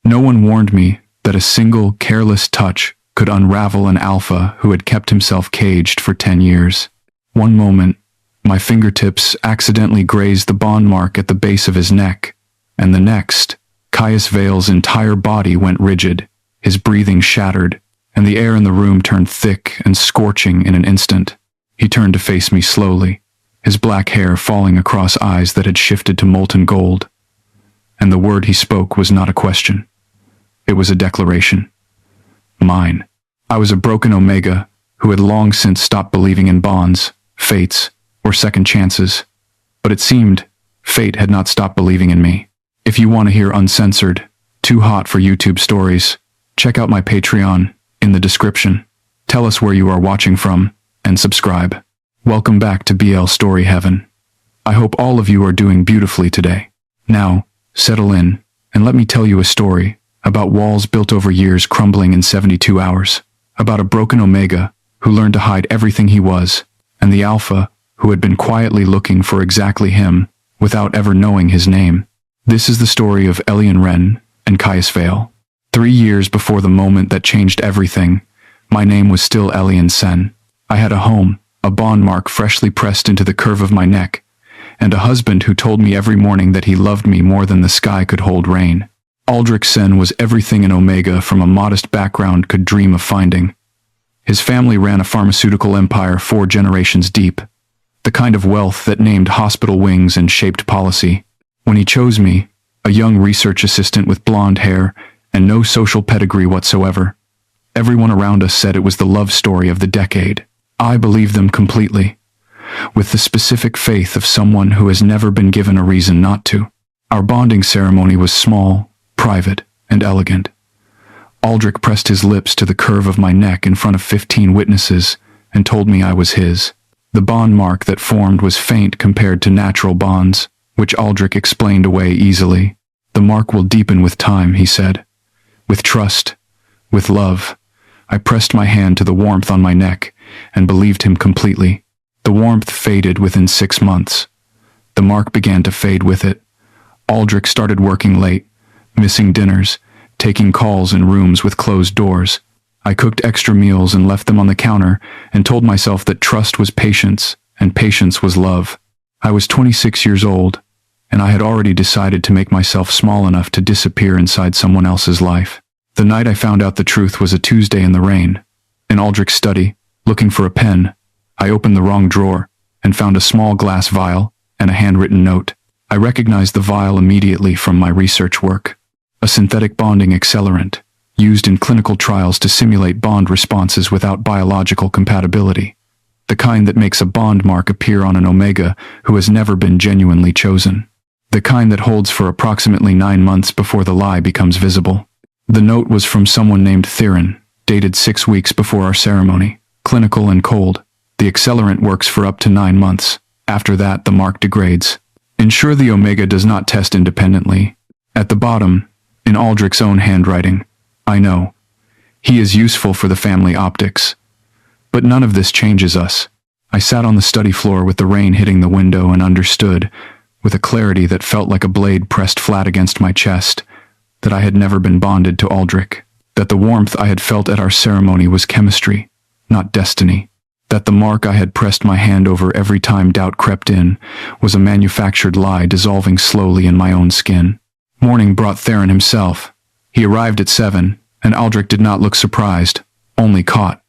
No one warned me that a single careless touch could unravel an alpha who had kept himself caged for 10 years. One moment, my fingertips accidentally grazed the bond mark at the base of his neck, and the next, Caius Vale's entire body went rigid, his breathing shattered, and the air in the room turned thick and scorching in an instant. He turned to face me slowly, his black hair falling across eyes that had shifted to molten gold. And the word he spoke was not a question. It was a declaration. Mine. I was a broken Omega who had long since stopped believing in bonds, fates, or second chances. But it seemed fate had not stopped believing in me. If you want to hear uncensored, too hot for YouTube stories, check out my Patreon in the description. Tell us where you are watching from, and subscribe. Welcome back to BL Story Heaven. I hope all of you are doing beautifully today. Now, settle in, and let me tell you a story about walls built over years crumbling in 72 hours, about a broken Omega who learned to hide everything he was, and the Alpha who had been quietly looking for exactly him without ever knowing his name. This is the story of Elian Wren and Caius Vale. 3 years before the moment that changed everything, my name was still Elian Sen. I had a home, a bond mark freshly pressed into the curve of my neck, and a husband who told me every morning that he loved me more than the sky could hold rain. Aldrich Sen was everything an Omega from a modest background could dream of finding. His family ran a pharmaceutical empire 4 generations deep, the kind of wealth that named hospital wings and shaped policy. When he chose me, a young research assistant with blonde hair and no social pedigree whatsoever, everyone around us said it was the love story of the decade. I believed them completely, with the specific faith of someone who has never been given a reason not to. Our bonding ceremony was small, private, and elegant. Aldrich pressed his lips to the curve of my neck in front of 15 witnesses and told me I was his. The bond mark that formed was faint compared to natural bonds, which Aldrich explained away easily. The mark will deepen with time, he said. With trust, with love. I pressed my hand to the warmth on my neck and believed him completely. The warmth faded within 6 months. The mark began to fade with it. Aldrich started working late, missing dinners, taking calls in rooms with closed doors. I cooked extra meals and left them on the counter and told myself that trust was patience and patience was love. I was 26 years old, and I had already decided to make myself small enough to disappear inside someone else's life. The night I found out the truth was a Tuesday in the rain. In Aldrich's study, looking for a pen, I opened the wrong drawer and found a small glass vial and a handwritten note. I recognized the vial immediately from my research work. A synthetic bonding accelerant, used in clinical trials to simulate bond responses without biological compatibility. The kind that makes a bond mark appear on an Omega who has never been genuinely chosen. The kind that holds for approximately 9 months before the lie becomes visible. The note was from someone named Theron, dated 6 weeks before our ceremony. Clinical and cold. The accelerant works for up to 9 months. After that, the mark degrades. Ensure the Omega does not test independently. At the bottom, in Aldrich's own handwriting, I know. He is useful for the family optics. But none of this changes us. I sat on the study floor with the rain hitting the window and understood, with a clarity that felt like a blade pressed flat against my chest, that I had never been bonded to Aldrich, that the warmth I had felt at our ceremony was chemistry, not destiny, that the mark I had pressed my hand over every time doubt crept in was a manufactured lie dissolving slowly in my own skin. Morning brought Theron himself. He arrived at 7, and Aldrich did not look surprised, only caught.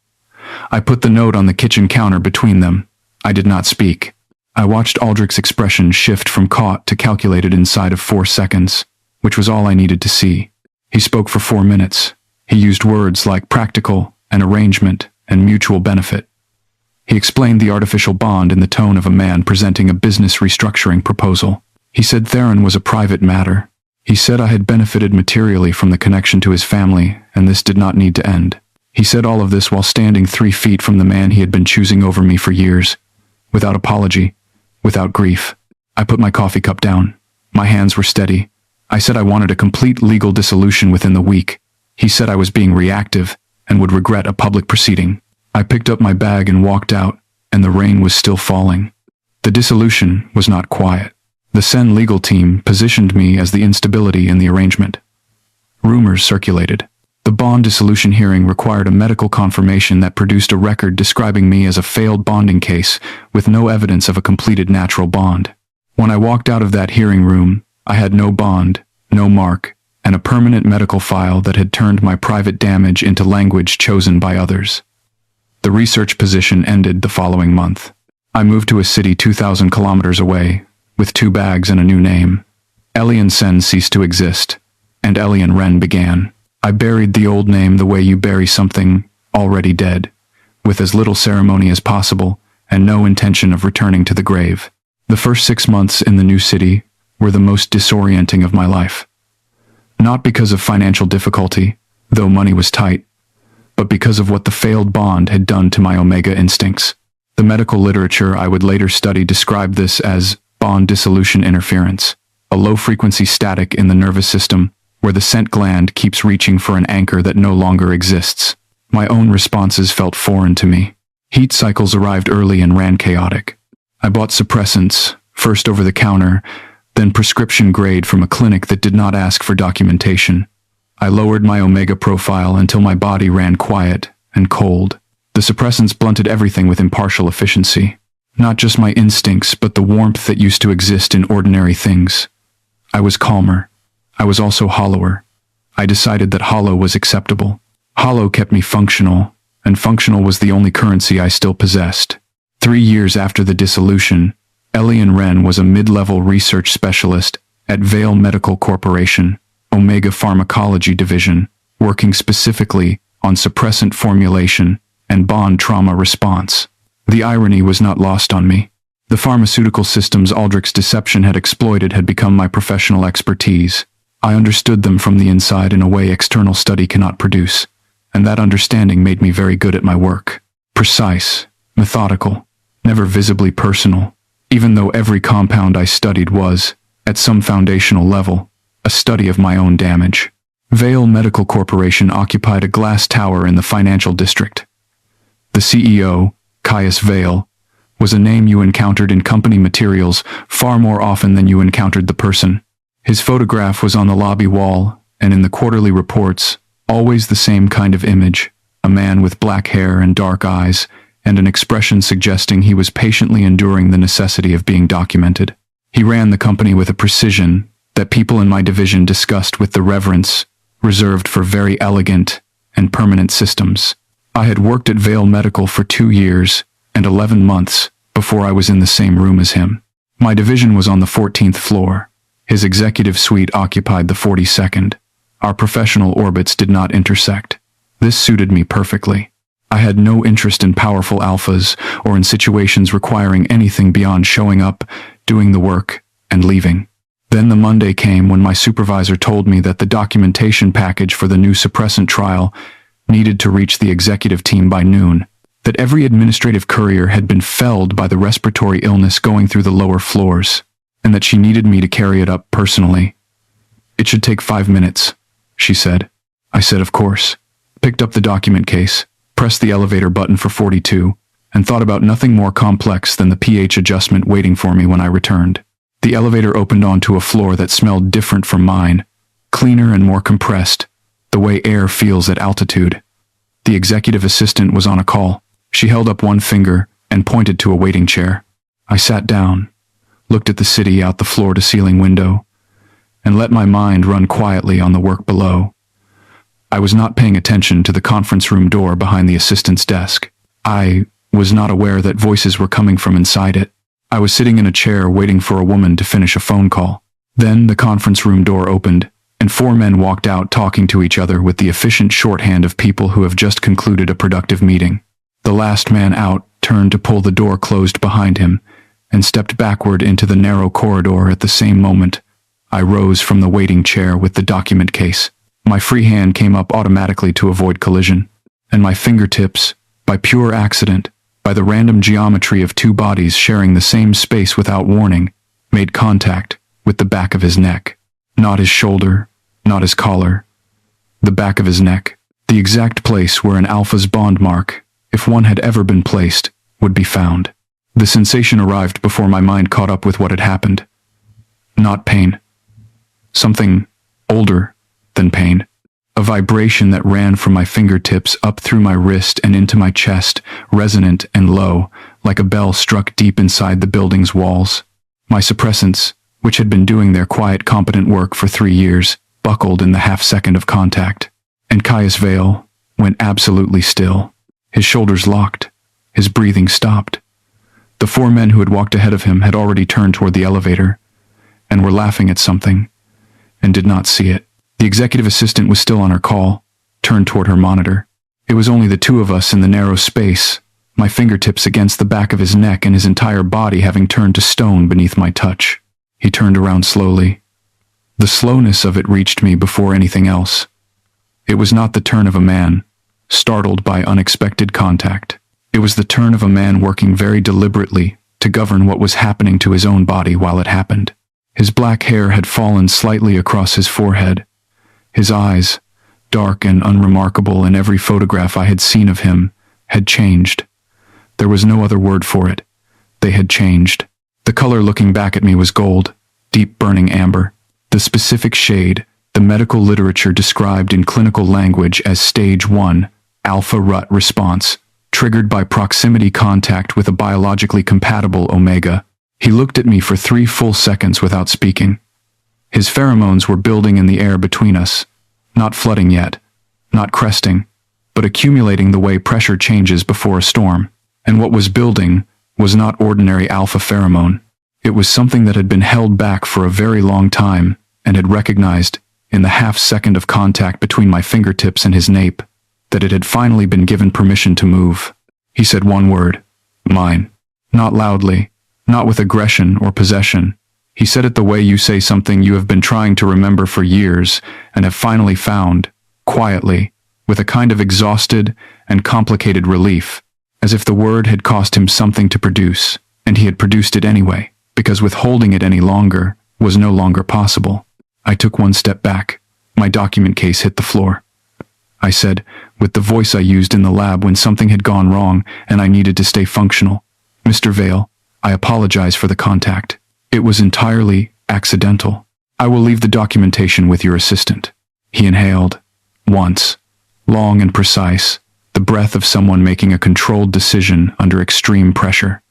I put the note on the kitchen counter between them. I did not speak. I watched Aldrich's expression shift from caught to calculated inside of 4 seconds, which was all I needed to see. He spoke for 4 minutes. He used words like practical and arrangement and mutual benefit. He explained the artificial bond in the tone of a man presenting a business restructuring proposal. He said Theron was a private matter. He said I had benefited materially from the connection to his family, and this did not need to end. He said all of this while standing 3 feet from the man he had been choosing over me for years, without apology, without grief. I put my coffee cup down. My hands were steady. I said I wanted a complete legal dissolution within the week. He said I was being reactive and would regret a public proceeding. I picked up my bag and walked out, and the rain was still falling. The dissolution was not quiet. The Sen legal team positioned me as the instability in the arrangement. Rumors circulated. The bond dissolution hearing required a medical confirmation that produced a record describing me as a failed bonding case with no evidence of a completed natural bond. When I walked out of that hearing room, I had no bond, no mark, and a permanent medical file that had turned my private damage into language chosen by others. The research position ended the following month. I moved to a city 2,000 kilometers away, with 2 bags and a new name. Elian Sen ceased to exist, and Elian Ren began. I buried the old name the way you bury something already dead, with as little ceremony as possible and no intention of returning to the grave. The first 6 months in the new city were the most disorienting of my life. Not because of financial difficulty, though money was tight, but because of what the failed bond had done to my omega instincts. The medical literature I would later study described this as bond dissolution interference, a low-frequency static in the nervous system where the scent gland keeps reaching for an anchor that no longer exists. My own responses felt foreign to me. Heat cycles arrived early and ran chaotic. I bought suppressants, first over the counter, then prescription grade from a clinic that did not ask for documentation. I lowered my omega profile until my body ran quiet and cold. The suppressants blunted everything with impartial efficiency. Not just my instincts, but the warmth that used to exist in ordinary things. I was calmer. I was also hollower. I decided that hollow was acceptable. Hollow kept me functional, and functional was the only currency I still possessed. 3 years after the dissolution, Elian Ren was a mid-level research specialist at Vale Medical Corporation, Omega Pharmacology Division, working specifically on suppressant formulation and bond trauma response. The irony was not lost on me. The pharmaceutical systems Aldrich's deception had exploited had become my professional expertise. I understood them from the inside in a way external study cannot produce, and that understanding made me very good at my work. Precise, methodical, never visibly personal, even though every compound I studied was, at some foundational level, a study of my own damage. Vale Medical Corporation occupied a glass tower in the financial district. The CEO, Caius Vale, was a name you encountered in company materials far more often than you encountered the person. His photograph was on the lobby wall, and in the quarterly reports, always the same kind of image, a man with black hair and dark eyes, and an expression suggesting he was patiently enduring the necessity of being documented. He ran the company with a precision that people in my division discussed with the reverence reserved for very elegant and permanent systems. I had worked at Vale Medical for 2 years and 11 months before I was in the same room as him. My division was on the 14th floor. His executive suite occupied the 42nd. Our professional orbits did not intersect. This suited me perfectly. I had no interest in powerful alphas or in situations requiring anything beyond showing up, doing the work, and leaving. Then the Monday came when my supervisor told me that the documentation package for the new suppressant trial needed to reach the executive team by noon, that every administrative courier had been felled by the respiratory illness going through the lower floors, and that she needed me to carry it up personally. "It should take 5 minutes," she said. I said, "Of course," picked up the document case, pressed the elevator button for 42, and thought about nothing more complex than the pH adjustment waiting for me when I returned. The elevator opened onto a floor that smelled different from mine, cleaner and more compressed, the way air feels at altitude. The executive assistant was on a call. She held up one finger and pointed to a waiting chair. I sat down, looked at the city out the floor-to-ceiling window, and let my mind run quietly on the work below. I was not paying attention to the conference room door behind the assistant's desk. I was not aware that voices were coming from inside it. I was sitting in a chair waiting for a woman to finish a phone call. Then the conference room door opened, and 4 men walked out talking to each other with the efficient shorthand of people who have just concluded a productive meeting. The last man out turned to pull the door closed behind him and stepped backward into the narrow corridor. At the same moment, I rose from the waiting chair with the document case. My free hand came up automatically to avoid collision, and my fingertips, by pure accident, by the random geometry of 2 bodies sharing the same space without warning, made contact with the back of his neck. Not his shoulder, not his collar. The back of his neck, the exact place where an alpha's bond mark, if one had ever been placed, would be found. The sensation arrived before my mind caught up with what had happened. Not pain. Something older than pain. A vibration that ran from my fingertips up through my wrist and into my chest, resonant and low, like a bell struck deep inside the building's walls. My suppressants, which had been doing their quiet, competent work for 3 years, buckled in the half-second of contact. And Caius Vale went absolutely still. His shoulders locked. His breathing stopped. The 4 men who had walked ahead of him had already turned toward the elevator and were laughing at something and did not see it. The executive assistant was still on her call, turned toward her monitor. It was only the 2 of us in the narrow space, my fingertips against the back of his neck and his entire body having turned to stone beneath my touch. He turned around slowly. The slowness of it reached me before anything else. It was not the turn of a man, startled by unexpected contact. It was the turn of a man working very deliberately to govern what was happening to his own body while it happened. His black hair had fallen slightly across his forehead. His eyes, dark and unremarkable in every photograph I had seen of him, had changed. There was no other word for it. They had changed. The color looking back at me was gold, deep burning amber. The specific shade, the medical literature described in clinical language as stage 1, alpha rut response, triggered by proximity contact with a biologically compatible omega. He looked at me for 3 full seconds without speaking. His pheromones were building in the air between us, not flooding yet, not cresting, but accumulating the way pressure changes before a storm. And what was building was not ordinary alpha pheromone. It was something that had been held back for a very long time and had recognized, in the half-second of contact between my fingertips and his nape, that it had finally been given permission to move. He said one word, mine. Not loudly, not with aggression or possession. He said it the way you say something you have been trying to remember for years and have finally found, quietly, with a kind of exhausted and complicated relief, as if the word had cost him something to produce, and he had produced it anyway, because withholding it any longer was no longer possible. I took 1 step back. My document case hit the floor. I said, with the voice I used in the lab when something had gone wrong and I needed to stay functional, "Mr. Vale, I apologize for the contact. It was entirely accidental. I will leave the documentation with your assistant." He inhaled, once, long and precise, the breath of someone making a controlled decision under extreme pressure.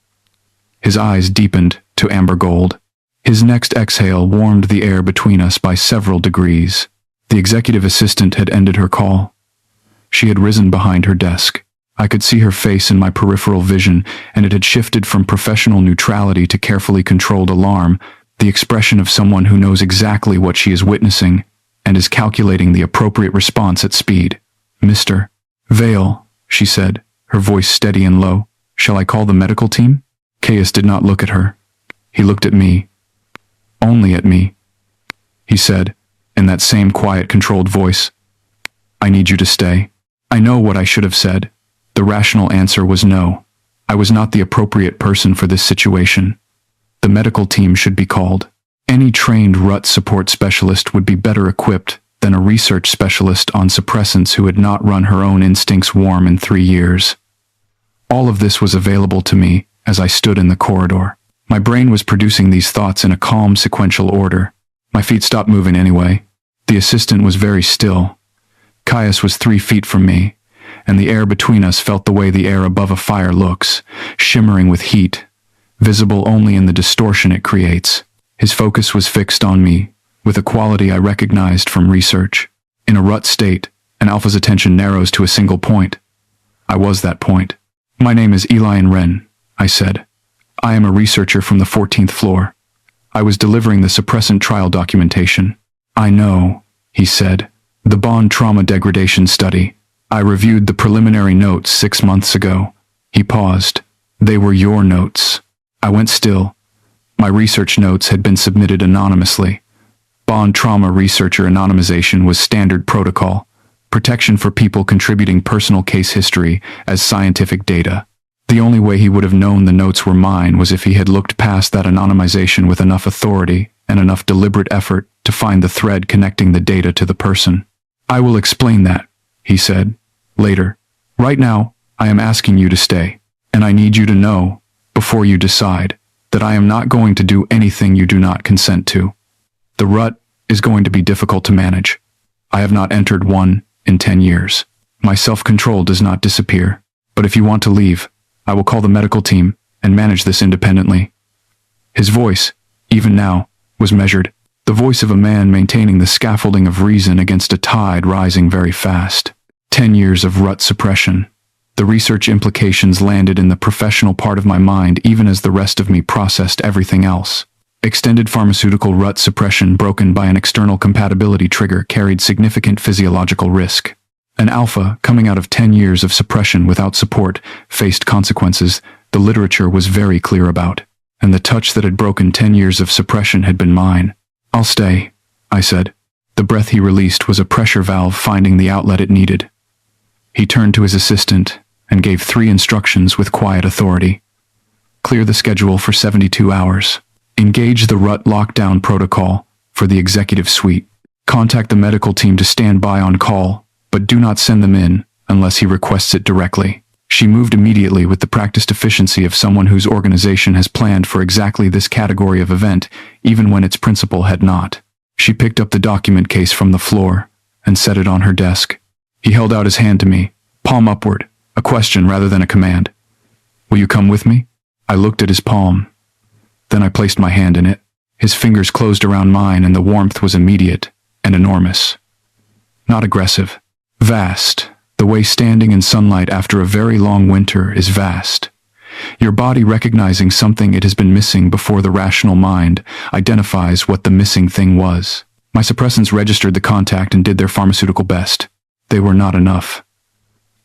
His eyes deepened to amber gold. His next exhale warmed the air between us by several degrees. The executive assistant had ended her call. She had risen behind her desk. I could see her face in my peripheral vision, and it had shifted from professional neutrality to carefully controlled alarm, the expression of someone who knows exactly what she is witnessing and is calculating the appropriate response at speed. "Mr. Vale," she said, her voice steady and low. "Shall I call the medical team?" Caius did not look at her. He looked at me. Only at me. He said, in that same quiet, controlled voice, "I need you to stay." I know what I should have said. The rational answer was no. I was not the appropriate person for this situation. The medical team should be called. Any trained rut support specialist would be better equipped than a research specialist on suppressants who had not run her own instincts warm in 3 years. All of this was available to me as I stood in the corridor. My brain was producing these thoughts in a calm, sequential order. My feet stopped moving anyway. The assistant was very still. Caius was 3 feet from me, and the air between us felt the way the air above a fire looks, shimmering with heat, visible only in the distortion it creates. His focus was fixed on me, with a quality I recognized from research. In a rut state, an alpha's attention narrows to a single point. I was that point. "My name is Eli Wren," I said. "I am a researcher from the 14th floor. I was delivering the suppressant trial documentation." "I know," he said. "The Bond trauma degradation study. I reviewed the preliminary notes 6 months ago." He paused. "They were your notes." I went still. My research notes had been submitted anonymously. Bond trauma researcher anonymization was standard protocol, protection for people contributing personal case history as scientific data. The only way he would have known the notes were mine was if he had looked past that anonymization with enough authority and enough deliberate effort to find the thread connecting the data to the person. "I will explain that," he said, "later. Right now, I am asking you to stay, and I need you to know, before you decide, that I am not going to do anything you do not consent to. The rut is going to be difficult to manage. I have not entered one in 10 years. My self-control does not disappear. But if you want to leave, I will call the medical team and manage this independently. His voice, even now, was measured. The voice of a man maintaining the scaffolding of reason against a tide rising very fast. 10 years of rut suppression. The research implications landed in the professional part of my mind even as the rest of me processed everything else. Extended pharmaceutical rut suppression broken by an external compatibility trigger carried significant physiological risk. An alpha, coming out of 10 years of suppression without support, faced consequences the literature was very clear about, and the touch that had broken 10 years of suppression had been mine. "I'll stay," I said. The breath he released was a pressure valve finding the outlet it needed. He turned to his assistant and gave 3 instructions with quiet authority. Clear the schedule for 72 hours. Engage the rut lockdown protocol for the executive suite. Contact the medical team to stand by on call, but do not send them in unless he requests it directly. She moved immediately with the practiced efficiency of someone whose organization has planned for exactly this category of event, even when its principal had not. She picked up the document case from the floor and set it on her desk. He held out his hand to me, palm upward, a question rather than a command. "Will you come with me?" I looked at his palm. Then I placed my hand in it. His fingers closed around mine and the warmth was immediate and enormous. Not aggressive. Vast. The way standing in sunlight after a very long winter is vast. Your body recognizing something it has been missing before the rational mind identifies what the missing thing was. My suppressants registered the contact and did their pharmaceutical best. They were not enough.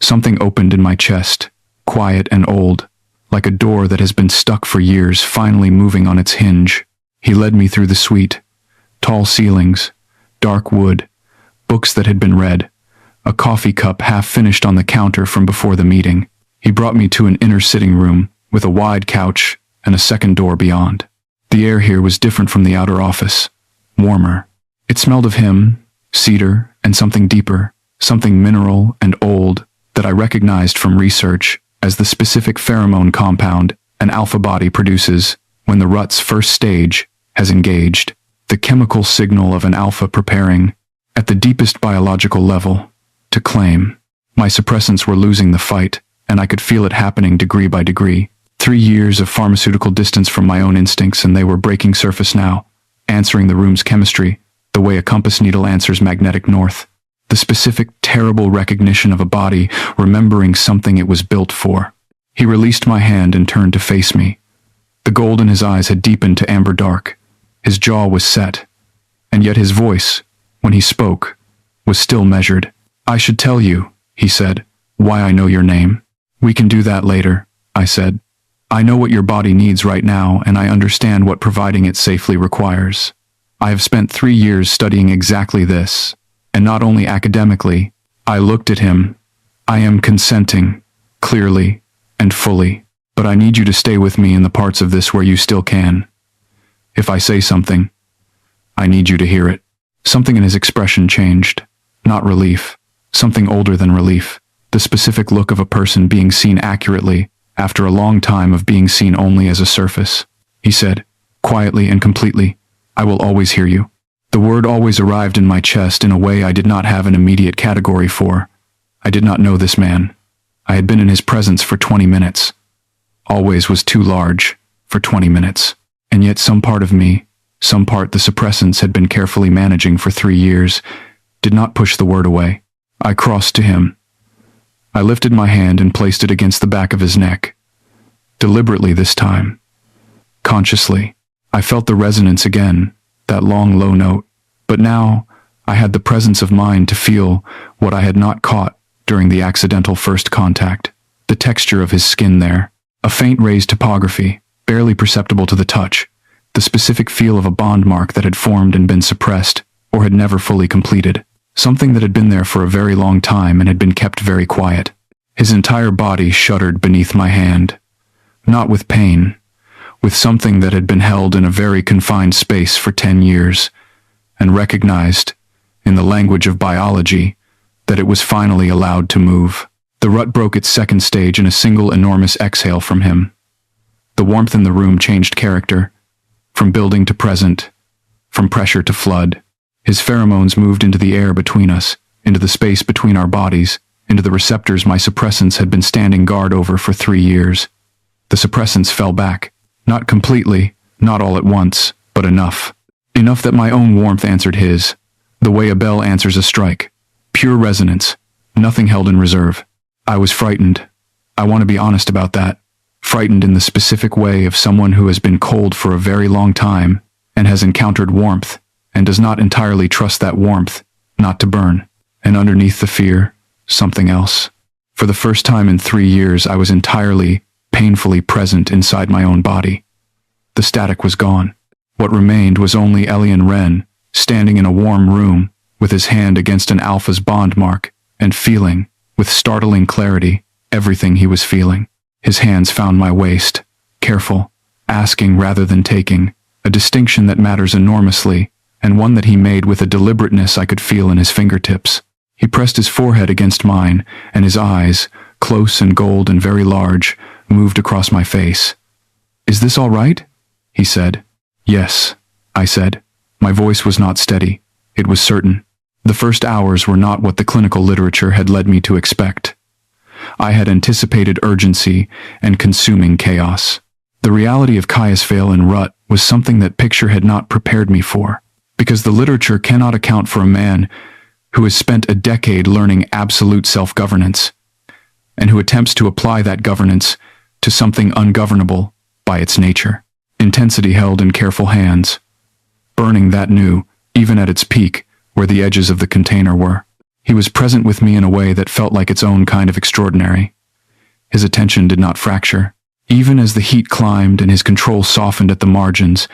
Something opened in my chest, quiet and old, like a door that has been stuck for years finally moving on its hinge. He led me through the suite. Tall ceilings, dark wood, books that had been read, a coffee cup half finished on the counter from before the meeting. He brought me to an inner sitting room with a wide couch and a second door beyond. The air here was different from the outer office, warmer. It smelled of him, cedar, and something deeper, something mineral and old that I recognized from research as the specific pheromone compound an alpha body produces when the rut's first stage has engaged, the chemical signal of an alpha preparing, at the deepest biological level, to claim. My suppressants were losing the fight, and I could feel it happening degree by degree. 3 years of pharmaceutical distance from my own instincts and they were breaking surface now, answering the room's chemistry, the way a compass needle answers magnetic north. The specific, terrible recognition of a body remembering something it was built for. He released my hand and turned to face me. The gold in his eyes had deepened to amber dark. His jaw was set, and yet his voice, when he spoke, was still measured. "I should tell you," he said, "why I know your name." "We can do that later," I said. "I know what your body needs right now, and I understand what providing it safely requires. I have spent 3 years studying exactly this, and not only academically." I looked at him. "I am consenting, clearly and fully, but I need you to stay with me in the parts of this where you still can. If I say something, I need you to hear it." Something in his expression changed. Not relief. Something older than relief. The specific look of a person being seen accurately after a long time of being seen only as a surface. He said, quietly and completely, "I will always hear you." The word always arrived in my chest in a way I did not have an immediate category for. I did not know this man. I had been in his presence for 20 minutes. Always was too large for 20 minutes. And yet some part of me, some part the suppressants had been carefully managing for 3 years, did not push the word away. I crossed to him. I lifted my hand and placed it against the back of his neck. Deliberately this time. Consciously. I felt the resonance again, that long low note. But now, I had the presence of mind to feel what I had not caught during the accidental first contact. The texture of his skin there. A faint raised topography, barely perceptible to the touch. The specific feel of a bond mark that had formed and been suppressed, or had never fully completed. Something that had been there for a very long time and had been kept very quiet. His entire body shuddered beneath my hand. Not with pain, with something that had been held in a very confined space for 10 years, and recognized, in the language of biology, that it was finally allowed to move. The rut broke its second stage in a single enormous exhale from him. The warmth in the room changed character, from building to present, from pressure to flood. His pheromones moved into the air between us, into the space between our bodies, into the receptors my suppressants had been standing guard over for 3 years. The suppressants fell back. Not completely, not all at once, but enough. Enough that my own warmth answered his, the way a bell answers a strike. Pure resonance, nothing held in reserve. I was frightened. I want to be honest about that. Frightened in the specific way of someone who has been cold for a very long time, and has encountered warmth, and does not entirely trust that warmth, not to burn. And underneath the fear, something else. For the first time in 3 years, I was entirely, painfully present inside my own body. The static was gone. What remained was only Elian Wren, standing in a warm room, with his hand against an alpha's bond mark, and feeling, with startling clarity, everything he was feeling. His hands found my waist, careful, asking rather than taking, a distinction that matters enormously, and one that he made with a deliberateness I could feel in his fingertips. He pressed his forehead against mine, and his eyes, close and gold and very large, moved across my face. "Is this all right?" he said. "Yes," I said. My voice was not steady. It was certain. The first hours were not what the clinical literature had led me to expect. I had anticipated urgency and consuming chaos. The reality of Caius Vale and rut was something that picture had not prepared me for, because the literature cannot account for a man who has spent a decade learning absolute self-governance, and who attempts to apply that governance to something ungovernable by its nature. Intensity held in careful hands. Burning that knew, even at its peak, where the edges of the container were. He was present with me in a way that felt like its own kind of extraordinary. His attention did not fracture. Even as the heat climbed and his control softened at the margins,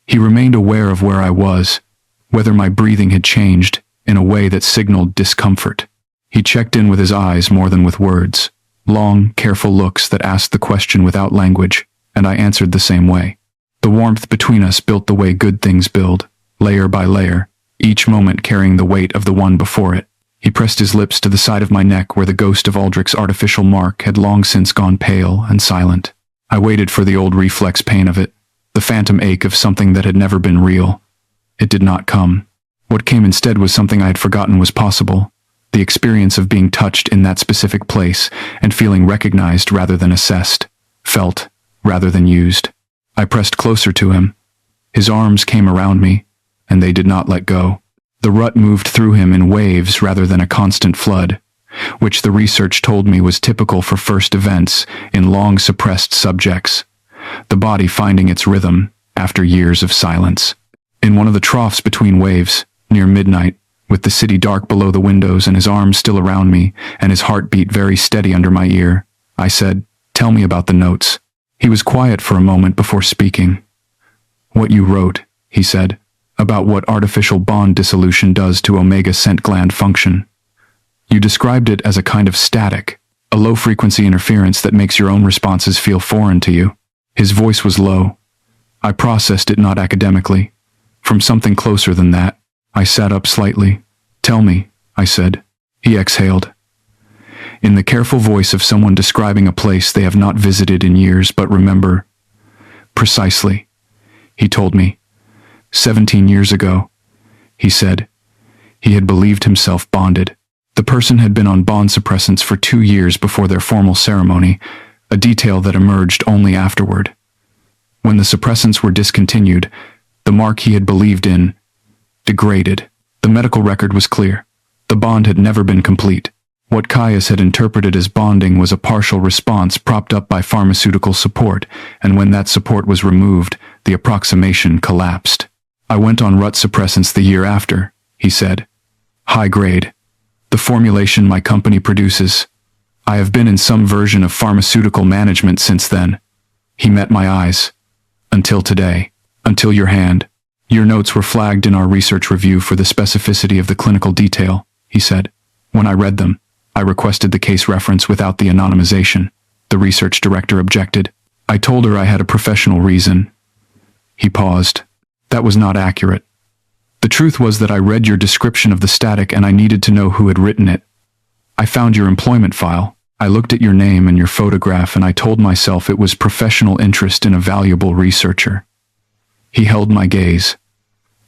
he remained aware of where I was, whether my breathing had changed, in a way that signaled discomfort. He checked in with his eyes more than with words, long, careful looks that asked the question without language, and I answered the same way. The warmth between us built the way good things build, layer by layer, each moment carrying the weight of the one before it. He pressed his lips to the side of my neck where the ghost of Aldrich's artificial mark had long since gone pale and silent. I waited for the old reflex pain of it, the phantom ache of something that had never been real. It did not come. What came instead was something I had forgotten was possible, the experience of being touched in that specific place and feeling recognized rather than assessed, felt rather than used. I pressed closer to him. His arms came around me, and they did not let go. The rut moved through him in waves rather than a constant flood, which the research told me was typical for first events in long-suppressed subjects, the body finding its rhythm after years of silence. In one of the troughs between waves, near midnight, with the city dark below the windows and his arms still around me and his heartbeat very steady under my ear, I said, "Tell me about the notes." He was quiet for a moment before speaking. "What you wrote," he said, "about what artificial bond dissolution does to omega scent gland function. You described it as a kind of static, a low-frequency interference that makes your own responses feel foreign to you." His voice was low. I processed it not academically. From something closer than that. I sat up slightly. "Tell me," I said. He exhaled. In the careful voice of someone describing a place they have not visited in years but remember. "Precisely," he told me. 17 years ago, he said, he had believed himself bonded. The person had been on bond suppressants for 2 years before their formal ceremony, a detail that emerged only afterward. When the suppressants were discontinued, the mark he had believed in degraded. The medical record was clear. The bond had never been complete. What Caius had interpreted as bonding was a partial response propped up by pharmaceutical support, and when that support was removed, the approximation collapsed. "I went on rut suppressants the year after," he said. "High grade. The formulation my company produces. I have been in some version of pharmaceutical management since then." He met my eyes. "Until today. Until your hand. Your notes were flagged in our research review for the specificity of the clinical detail," he said. "When I read them, I requested the case reference without the anonymization. The research director objected. I told her I had a professional reason." He paused. "That was not accurate. The truth was that I read your description of the static and I needed to know who had written it. I found your employment file. I looked at your name and your photograph and I told myself it was professional interest in a valuable researcher." He held my gaze.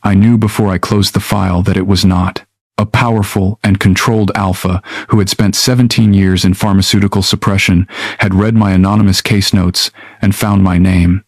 I knew before I closed the file that it was not. A powerful and controlled alpha who had spent 17 years in pharmaceutical suppression had read my anonymous case notes and found my name.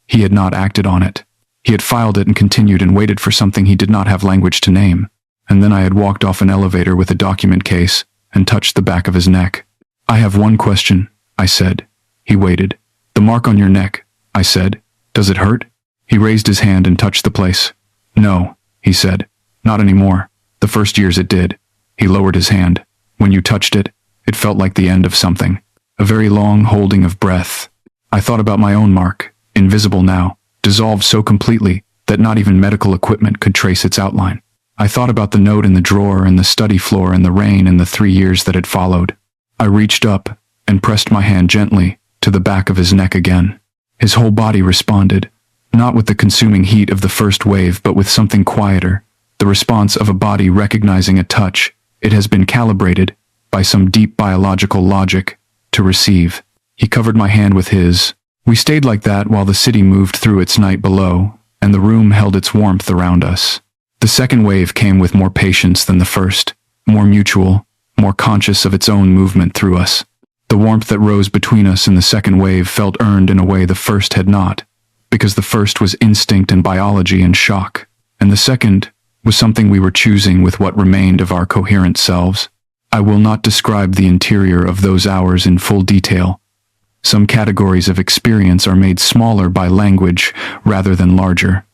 He had not acted on it. He had filed it and continued and waited for something he did not have language to name. And then I had walked off an elevator with a document case and touched the back of his neck. I have one question, I said. He waited. The mark on your neck, I said. Does it hurt? He raised his hand and touched the place. No, he said. Not anymore. The first years it did. He lowered his hand. When you touched it, it felt like the end of something. A very long holding of breath. I thought about my own mark, invisible now, dissolved so completely that not even medical equipment could trace its outline. I thought about the note in the drawer and the study floor and the rain and the 3 years that had followed. I reached up and pressed my hand gently to the back of his neck again. His whole body responded, not with the consuming heat of the first wave but with something quieter. The response of a body recognizing a touch it has been calibrated, by some deep biological logic, to receive. He covered my hand with his. We stayed like that while the city moved through its night below, and the room held its warmth around us. The second wave came with more patience than the first, more mutual, more conscious of its own movement through us. The warmth that rose between us in the second wave felt earned in a way the first had not, because the first was instinct and biology and shock, and the second was something we were choosing with what remained of our coherent selves. I will not describe the interior of those hours in full detail. Some categories of experience are made smaller by language rather than larger.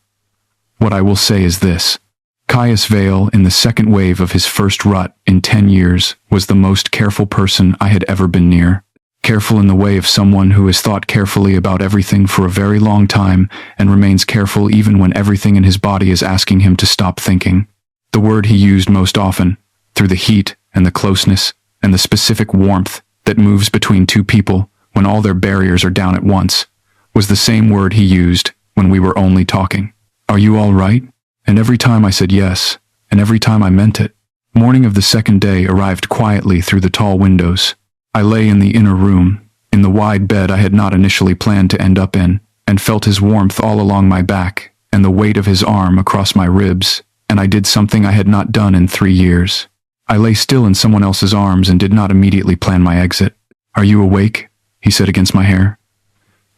What I will say is this. Caius Vale, in the second wave of his first rut in 10 years, was the most careful person I had ever been near. Careful in the way of someone who has thought carefully about everything for a very long time and remains careful even when everything in his body is asking him to stop thinking. The word he used most often, through the heat and the closeness and the specific warmth that moves between two people when all their barriers are down at once, was the same word he used when we were only talking. Are you all right? And every time I said yes, and every time I meant it. Morning of the second day arrived quietly through the tall windows. I lay in the inner room, in the wide bed I had not initially planned to end up in, and felt his warmth all along my back, and the weight of his arm across my ribs, and I did something I had not done in 3 years. I lay still in someone else's arms and did not immediately plan my exit. Are you awake? He said against my hair.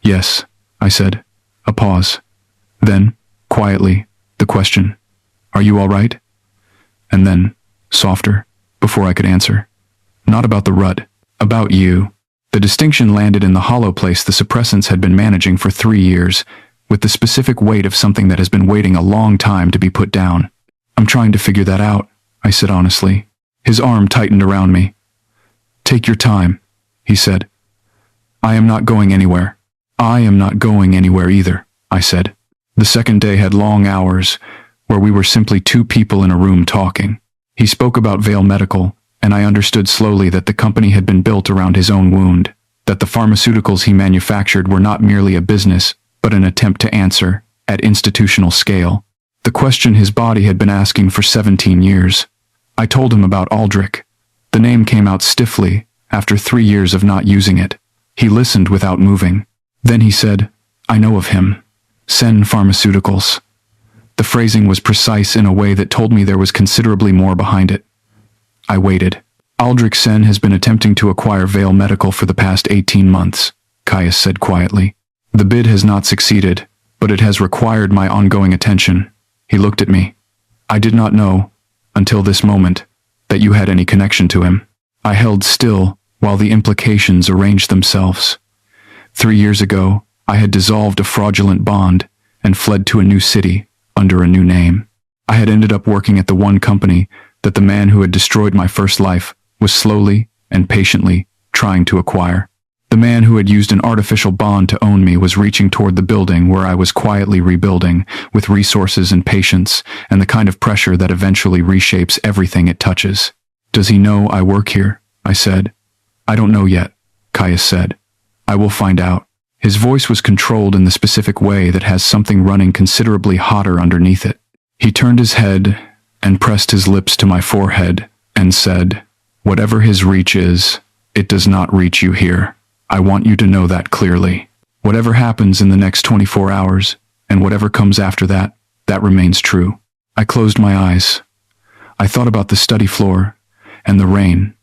Yes, I said. A pause. Then, quietly, the question. Are you all right? And then, softer, before I could answer. Not about the rut. About you. The distinction landed in the hollow place the suppressants had been managing for 3 years, with the specific weight of something that has been waiting a long time to be put down. I'm trying to figure that out, I said honestly. His arm tightened around me. Take your time, he said. I am not going anywhere. I am not going anywhere either, I said. The second day had long hours, where we were simply two people in a room talking. He spoke about Vale Medical, and I understood slowly that the company had been built around his own wound, that the pharmaceuticals he manufactured were not merely a business, but an attempt to answer, at institutional scale, the question his body had been asking for 17 years. I told him about Aldrich. The name came out stiffly, after 3 years of not using it. He listened without moving. Then he said, I know of him. Sen Pharmaceuticals. The phrasing was precise in a way that told me there was considerably more behind it. I waited. Aldrich Sen has been attempting to acquire Vale Medical for the past 18 months, Caius said quietly. The bid has not succeeded, but it has required my ongoing attention. He looked at me. I did not know, until this moment, that you had any connection to him. I held still while the implications arranged themselves. 3 years ago, I had dissolved a fraudulent bond and fled to a new city under a new name. I had ended up working at the one company that the man who had destroyed my first life was slowly and patiently trying to acquire. The man who had used an artificial bond to own me was reaching toward the building where I was quietly rebuilding, with resources and patience, and the kind of pressure that eventually reshapes everything it touches. Does he know I work here? I said. I don't know yet, Caius said. I will find out. His voice was controlled in the specific way that has something running considerably hotter underneath it. He turned his head and pressed his lips to my forehead and said, Whatever his reach is, it does not reach you here. I want you to know that clearly. Whatever happens in the next 24 hours, and whatever comes after that, That remains true. I closed my eyes. I thought about the study floor and the rain,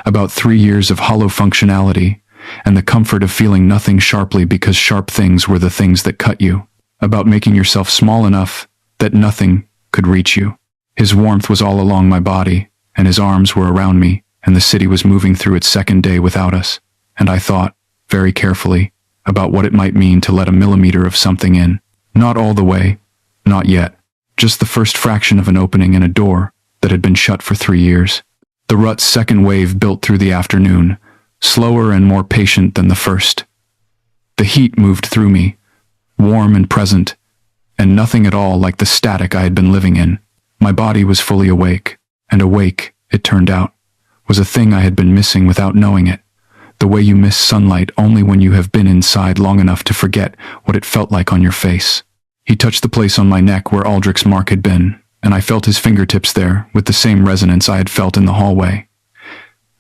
about 3 years of hollow functionality and the comfort of feeling nothing sharply because sharp things were the things that cut you, about making yourself small enough that nothing could reach you. His warmth was all along my body, and his arms were around me, and the city was moving through its second day without us, and I thought, very carefully, about what it might mean to let a millimeter of something in. Not all the way, not yet, just the first fraction of an opening in a door that had been shut for 3 years. The rut's second wave built through the afternoon, slower and more patient than the first. The heat moved through me, warm and present, and nothing at all like the static I had been living in. My body was fully awake, and awake, it turned out, was a thing I had been missing without knowing it, the way you miss sunlight only when you have been inside long enough to forget what it felt like on your face. He touched the place on my neck where Aldrich's mark had been, and I felt his fingertips there with the same resonance I had felt in the hallway.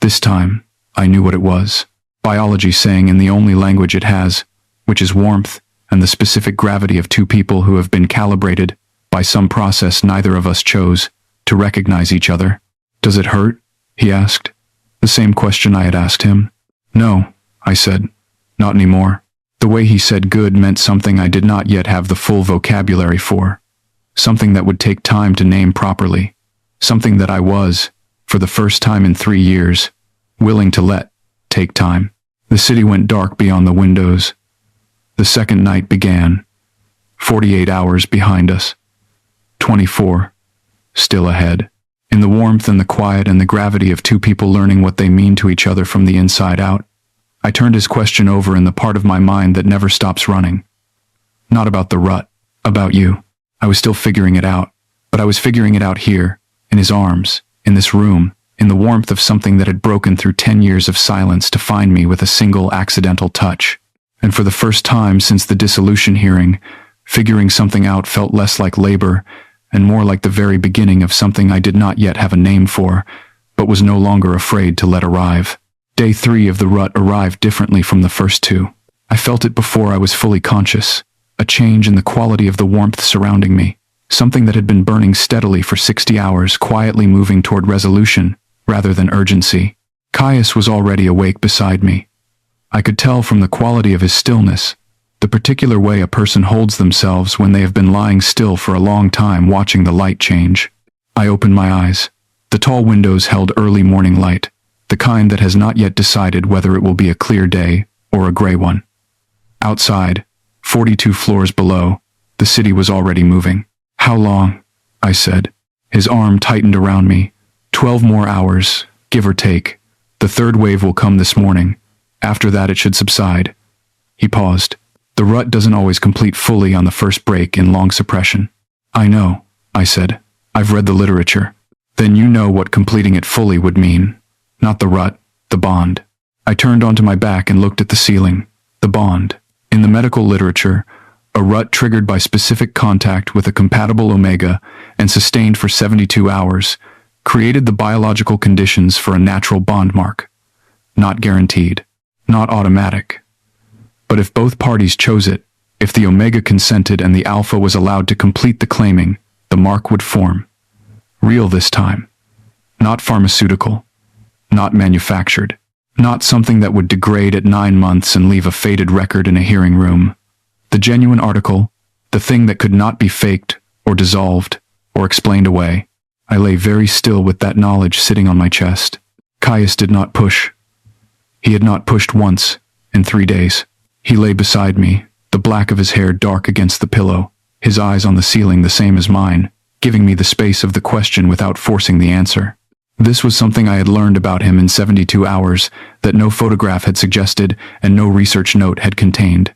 This time, I knew what it was. Biology saying in the only language it has, which is warmth and the specific gravity of two people who have been calibrated, by some process neither of us chose, to recognize each other. "Does it hurt?" he asked. The same question I had asked him. "No," I said. "Not anymore." The way he said good meant something I did not yet have the full vocabulary for. Something that would take time to name properly. Something that I was, for the first time in 3 years, willing to let take time. The city went dark beyond the windows. The second night began. 48 hours behind us. 24. Still ahead. In the warmth and the quiet and the gravity of two people learning what they mean to each other from the inside out, I turned his question over in the part of my mind that never stops running. Not about the rut, about you. I was still figuring it out, but I was figuring it out here, in his arms, in this room, in the warmth of something that had broken through 10 years of silence to find me with a single accidental touch. And for the first time since the dissolution hearing, figuring something out felt less like labor and more like the very beginning of something I did not yet have a name for, but was no longer afraid to let arrive. Day 3 of the rut arrived differently from the first 2. I felt it before I was fully conscious, a change in the quality of the warmth surrounding me, something that had been burning steadily for 60 hours quietly moving toward resolution rather than urgency. Caius was already awake beside me. I could tell from the quality of his stillness, the particular way a person holds themselves when they have been lying still for a long time watching the light change. I opened my eyes. The tall windows held early morning light, the kind that has not yet decided whether it will be a clear day or a gray one. Outside, 42 floors below, the city was already moving. "How long?" I said. His arm tightened around me. 12 more hours, give or take. The third wave will come this morning. After that it should subside. He paused. The rut doesn't always complete fully on the first break in long suppression. "I know," I said. "I've read the literature." "Then you know what completing it fully would mean. Not the rut, the bond." I turned onto my back and looked at the ceiling. The bond. In the medical literature, a rut triggered by specific contact with a compatible omega and sustained for 72 hours created the biological conditions for a natural bond mark. Not guaranteed. Not automatic. But if both parties chose it, if the omega consented and the alpha was allowed to complete the claiming, the mark would form. Real this time. Not pharmaceutical. Not manufactured. Not something that would degrade at 9 months and leave a faded record in a hearing room. The genuine article, the thing that could not be faked or dissolved or explained away. I lay very still with that knowledge sitting on my chest. Caius did not push. He had not pushed once in 3 days. He lay beside me, the black of his hair dark against the pillow, his eyes on the ceiling the same as mine, giving me the space of the question without forcing the answer. This was something I had learned about him in 72 hours that no photograph had suggested and no research note had contained.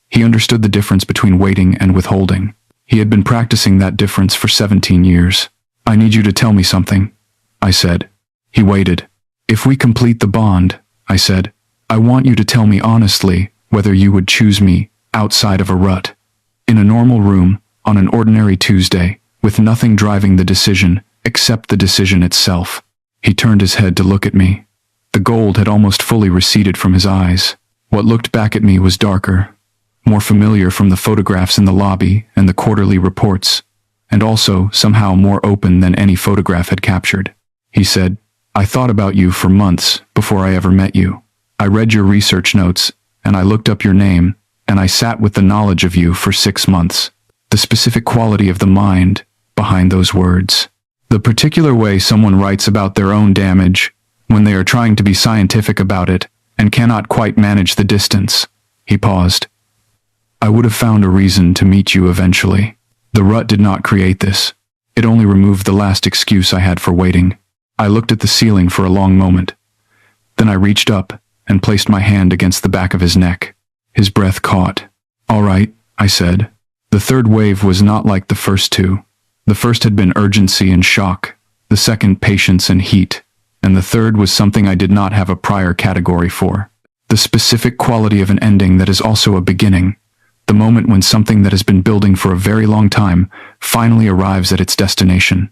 He understood the difference between waiting and withholding. He had been practicing that difference for 17 years. "I need you to tell me something," I said. He waited. "If we complete the bond," I said, "I want you to tell me honestly whether you would choose me outside of a rut. In a normal room, on an ordinary Tuesday, with nothing driving the decision except the decision itself." He turned his head to look at me. The gold had almost fully receded from his eyes. What looked back at me was darker, more familiar from the photographs in the lobby and the quarterly reports, and also somehow more open than any photograph had captured. He said, "I thought about you for months before I ever met you. I read your research notes, and I looked up your name, and I sat with the knowledge of you for 6 months. The specific quality of the mind behind those words. The particular way someone writes about their own damage when they are trying to be scientific about it and cannot quite manage the distance." He paused. "I would have found a reason to meet you eventually. The rut did not create this. It only removed the last excuse I had for waiting." I looked at the ceiling for a long moment. Then I reached up and placed my hand against the back of his neck. His breath caught. "All right," I said. The third wave was not like the first two. The first had been urgency and shock, the second patience and heat, and the third was something I did not have a prior category for. The specific quality of an ending that is also a beginning. The moment when something that has been building for a very long time finally arrives at its destination.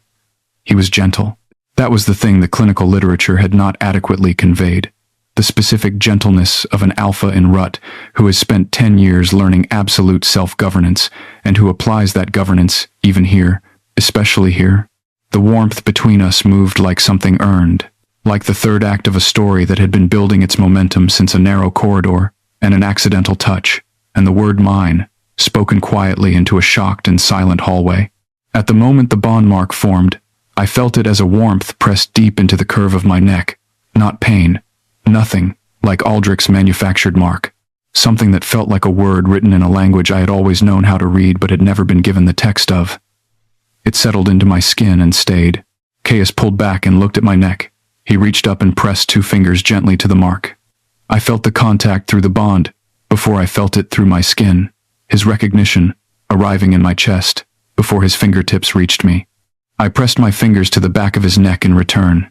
He was gentle. That was the thing the clinical literature had not adequately conveyed. The specific gentleness of an alpha in rut who has spent 10 years learning absolute self-governance and who applies that governance even here, especially here. The warmth between us moved like something earned, like the third act of a story that had been building its momentum since a narrow corridor and an accidental touch, and the word mine, spoken quietly into a shocked and silent hallway. At the moment the bond mark formed, I felt it as a warmth pressed deep into the curve of my neck, not pain. Nothing like Aldrich's manufactured mark. Something that felt like a word written in a language I had always known how to read but had never been given the text of. It settled into my skin and stayed. Caius pulled back and looked at my neck. He reached up and pressed 2 fingers gently to the mark. I felt the contact through the bond, before I felt it through my skin, his recognition arriving in my chest, before his fingertips reached me. I pressed my fingers to the back of his neck in return.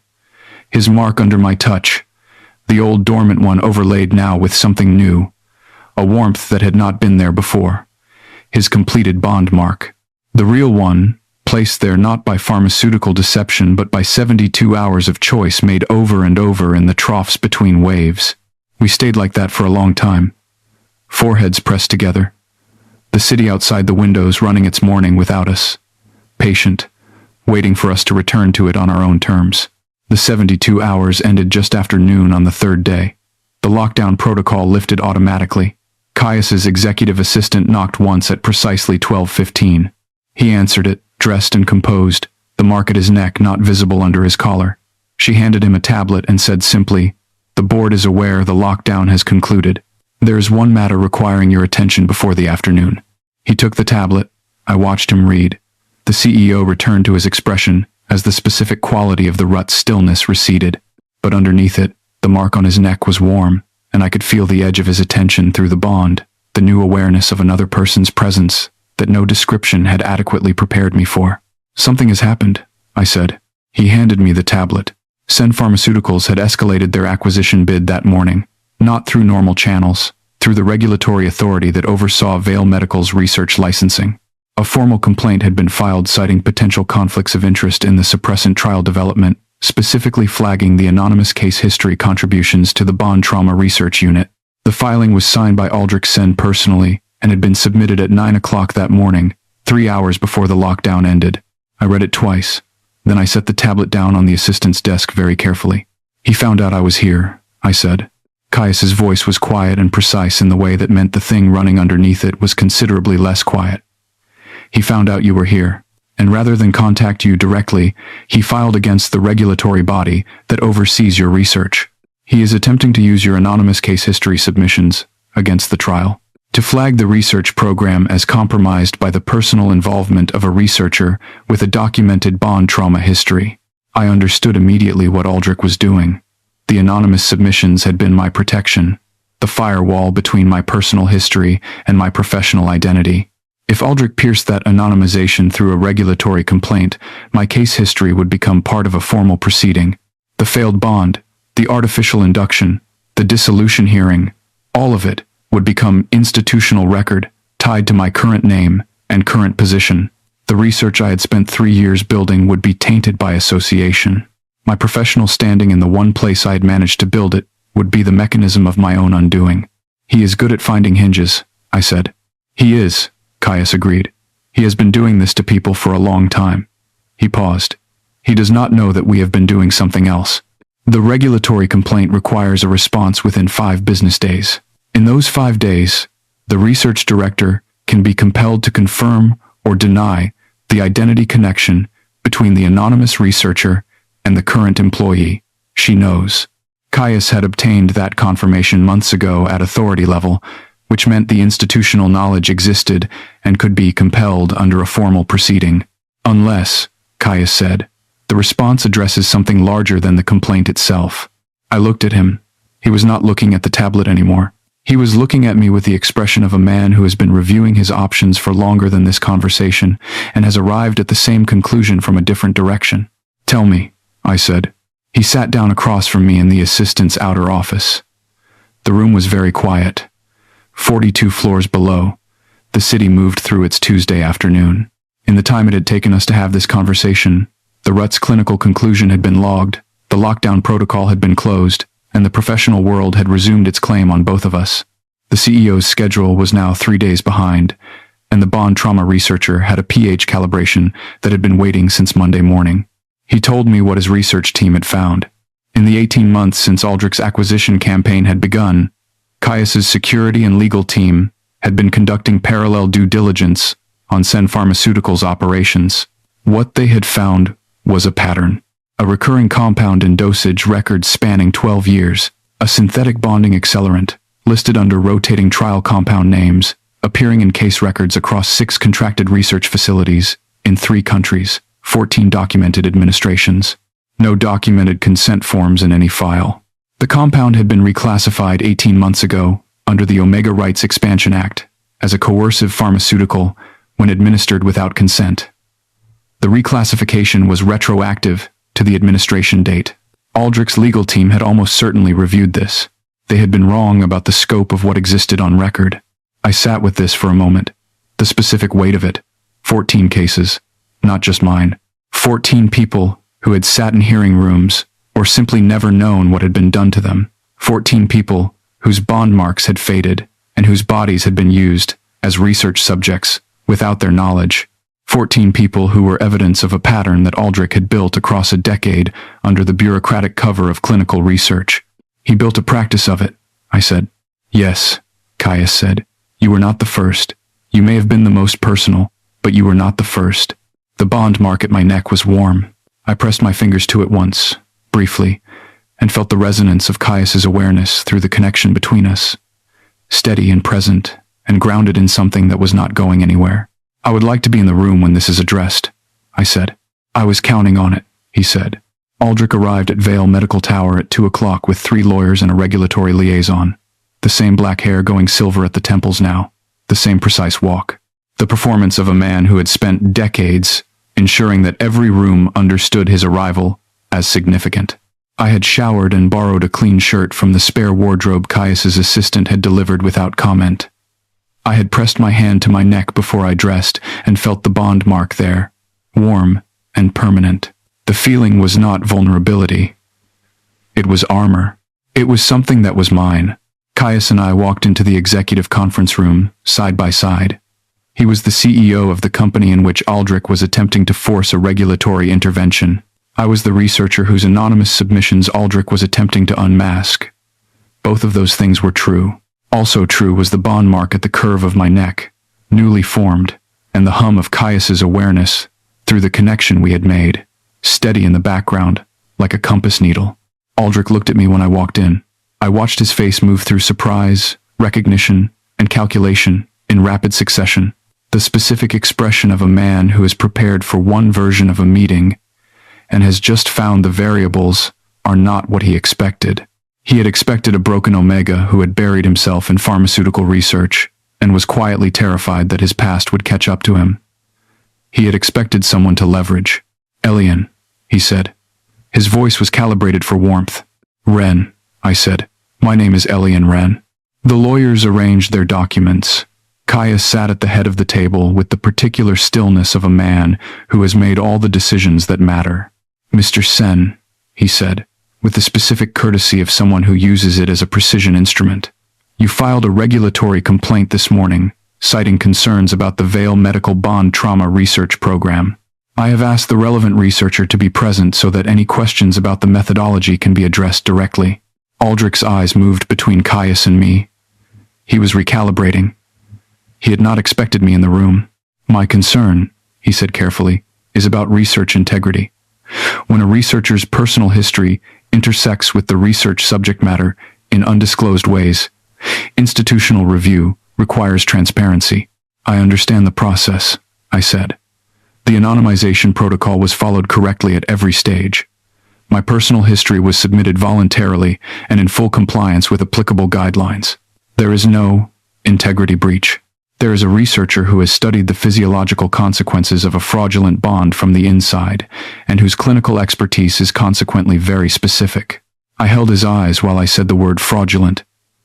His mark under my touch, the old dormant one overlaid now with something new, a warmth that had not been there before. His completed bond mark. The real one, placed there not by pharmaceutical deception but by 72 hours of choice made over and over in the troughs between waves. We stayed like that for a long time. Foreheads pressed together. The city outside the windows running its morning without us. Patient, waiting for us to return to it on our own terms. The 72 hours ended just after noon on the third day. The lockdown protocol lifted automatically. Caius's executive assistant knocked once at precisely 12:15. He answered it, dressed and composed, the mark at his neck not visible under his collar. She handed him a tablet and said simply, "The board is aware the lockdown has concluded. There is one matter requiring your attention before the afternoon." He took the tablet. I watched him read. The CEO returned to his expression as the specific quality of the rut's stillness receded, but underneath it, the mark on his neck was warm, and I could feel the edge of his attention through the bond, the new awareness of another person's presence that no description had adequately prepared me for. "Something has happened," I said. He handed me the tablet. Sen Pharmaceuticals had escalated their acquisition bid that morning, not through normal channels, through the regulatory authority that oversaw Vale Medical's research licensing. A formal complaint had been filed citing potential conflicts of interest in the suppressant trial development, specifically flagging the anonymous case history contributions to the Bond Trauma Research Unit. The filing was signed by Aldrich Sen personally and had been submitted at 9 o'clock that morning, 3 hours before the lockdown ended. I read it twice. Then I set the tablet down on the assistant's desk very carefully. "He found out I was here," I said. Caius's voice was quiet and precise in the way that meant the thing running underneath it was considerably less quiet. "He found out you were here, and rather than contact you directly, he filed against the regulatory body that oversees your research. He is attempting to use your anonymous case history submissions against the trial to flag the research program as compromised by the personal involvement of a researcher with a documented bond trauma history." I understood immediately what Aldrich was doing. The anonymous submissions had been my protection, the firewall between my personal history and my professional identity. If Aldrich pierced that anonymization through a regulatory complaint, my case history would become part of a formal proceeding. The failed bond, the artificial induction, the dissolution hearing, all of it would become institutional record, tied to my current name and current position. The research I had spent 3 years building would be tainted by association. My professional standing in the one place I had managed to build it would be the mechanism of my own undoing. "He is good at finding hinges," I said. He is, Caius agreed. He has been doing this to people for a long time. He paused. He does not know that we have been doing something else. The regulatory complaint requires a response within 5 business days. In those 5 days, the research director can be compelled to confirm or deny the identity connection between the anonymous researcher and the current employee. She knows. Caius had obtained that confirmation months ago at authority level, which meant the institutional knowledge existed and could be compelled under a formal proceeding. Unless, Caius said, the response addresses something larger than the complaint itself. I looked at him. He was not looking at the tablet anymore. He was looking at me with the expression of a man who has been reviewing his options for longer than this conversation and has arrived at the same conclusion from a different direction. Tell me, I said. He sat down across from me in the assistant's outer office. The room was very quiet. 42 floors below, the city moved through its Tuesday afternoon. In the time it had taken us to have this conversation, the Rut's clinical conclusion had been logged, the lockdown protocol had been closed, and the professional world had resumed its claim on both of us. The CEO's schedule was now 3 days behind, and the Bond trauma researcher had a pH calibration that had been waiting since Monday morning. He told me what his research team had found. In the 18 months since Aldrich's acquisition campaign had begun, Caius's security and legal team had been conducting parallel due diligence on Sen Pharmaceuticals' operations. What they had found was a pattern. A recurring compound in dosage records spanning 12 years, a synthetic bonding accelerant, listed under rotating trial compound names, appearing in case records across 6 contracted research facilities in 3 countries, 14 documented administrations. No documented consent forms in any file. The compound had been reclassified 18 months ago under the Omega Rights Expansion Act as a coercive pharmaceutical when administered without consent. The reclassification was retroactive to the administration date. Aldrich's legal team had almost certainly reviewed this. They had been wrong about the scope of what existed on record. I sat with this for a moment. The specific weight of it. 14 cases. Not just mine. 14 people who had sat in hearing rooms or simply never known what had been done to them. 14 people whose bond marks had faded and whose bodies had been used as research subjects without their knowledge. 14 people who were evidence of a pattern that Aldrich had built across a decade under the bureaucratic cover of clinical research. He built a practice of it, I said. Yes, Caius said. You were not the first. You may have been the most personal, but you were not the first. The bond mark at my neck was warm. I pressed my fingers to it once, briefly, and felt the resonance of Caius's awareness through the connection between us. Steady and present, and grounded in something that was not going anywhere. I would like to be in the room when this is addressed, I said. I was counting on it, he said. Aldrich arrived at Vale Medical Tower at 2 o'clock with 3 lawyers and a regulatory liaison. The same black hair going silver at the temples now. The same precise walk. The performance of a man who had spent decades ensuring that every room understood his arrival as significant. I had showered and borrowed a clean shirt from the spare wardrobe Caius's assistant had delivered without comment. I had pressed my hand to my neck before I dressed and felt the bond mark there, warm and permanent. The feeling was not vulnerability. It was armor. It was something that was mine. Caius and I walked into the executive conference room, side by side. He was the CEO of the company in which Aldrich was attempting to force a regulatory intervention. I was the researcher whose anonymous submissions Aldrich was attempting to unmask. Both of those things were true. Also true was the bond mark at the curve of my neck, newly formed, and the hum of Caius's awareness through the connection we had made, steady in the background, like a compass needle. Aldrich looked at me when I walked in. I watched his face move through surprise, recognition, and calculation in rapid succession. The specific expression of a man who is prepared for one version of a meeting and has just found the variables are not what he expected. He had expected a broken Omega who had buried himself in pharmaceutical research and was quietly terrified that his past would catch up to him. He had expected someone to leverage. Elian, he said. His voice was calibrated for warmth. Wren, I said. My name is Elian Wren. The lawyers arranged their documents. Caius sat at the head of the table with the particular stillness of a man who has made all the decisions that matter. Mr. Sen, he said, with the specific courtesy of someone who uses it as a precision instrument. You filed a regulatory complaint this morning, citing concerns about the Vail Medical Bond Trauma Research Program. I have asked the relevant researcher to be present so that any questions about the methodology can be addressed directly. Aldrich's eyes moved between Caius and me. He was recalibrating. He had not expected me in the room. My concern, he said carefully, is about research integrity. When a researcher's personal history intersects with the research subject matter in undisclosed ways, institutional review requires transparency. I understand the process, I said. The anonymization protocol was followed correctly at every stage. My personal history was submitted voluntarily and in full compliance with applicable guidelines. There is no integrity breach. There is a researcher who has studied the physiological consequences of a fraudulent bond from the inside, and whose clinical expertise is consequently very specific. I held his eyes while I said the word fraudulent.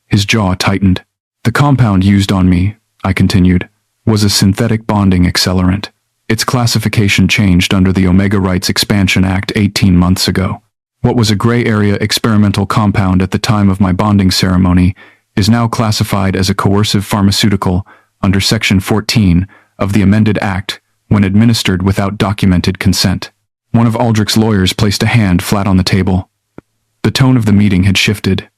His jaw tightened. The compound used on me, I continued, was a synthetic bonding accelerant. Its classification changed under the Omega Rights Expansion Act 18 months ago. What was a gray area experimental compound at the time of my bonding ceremony is now classified as a coercive pharmaceutical under Section 14 of the amended Act when administered without documented consent. One of Aldrich's lawyers placed a hand flat on the table. The tone of the meeting had shifted.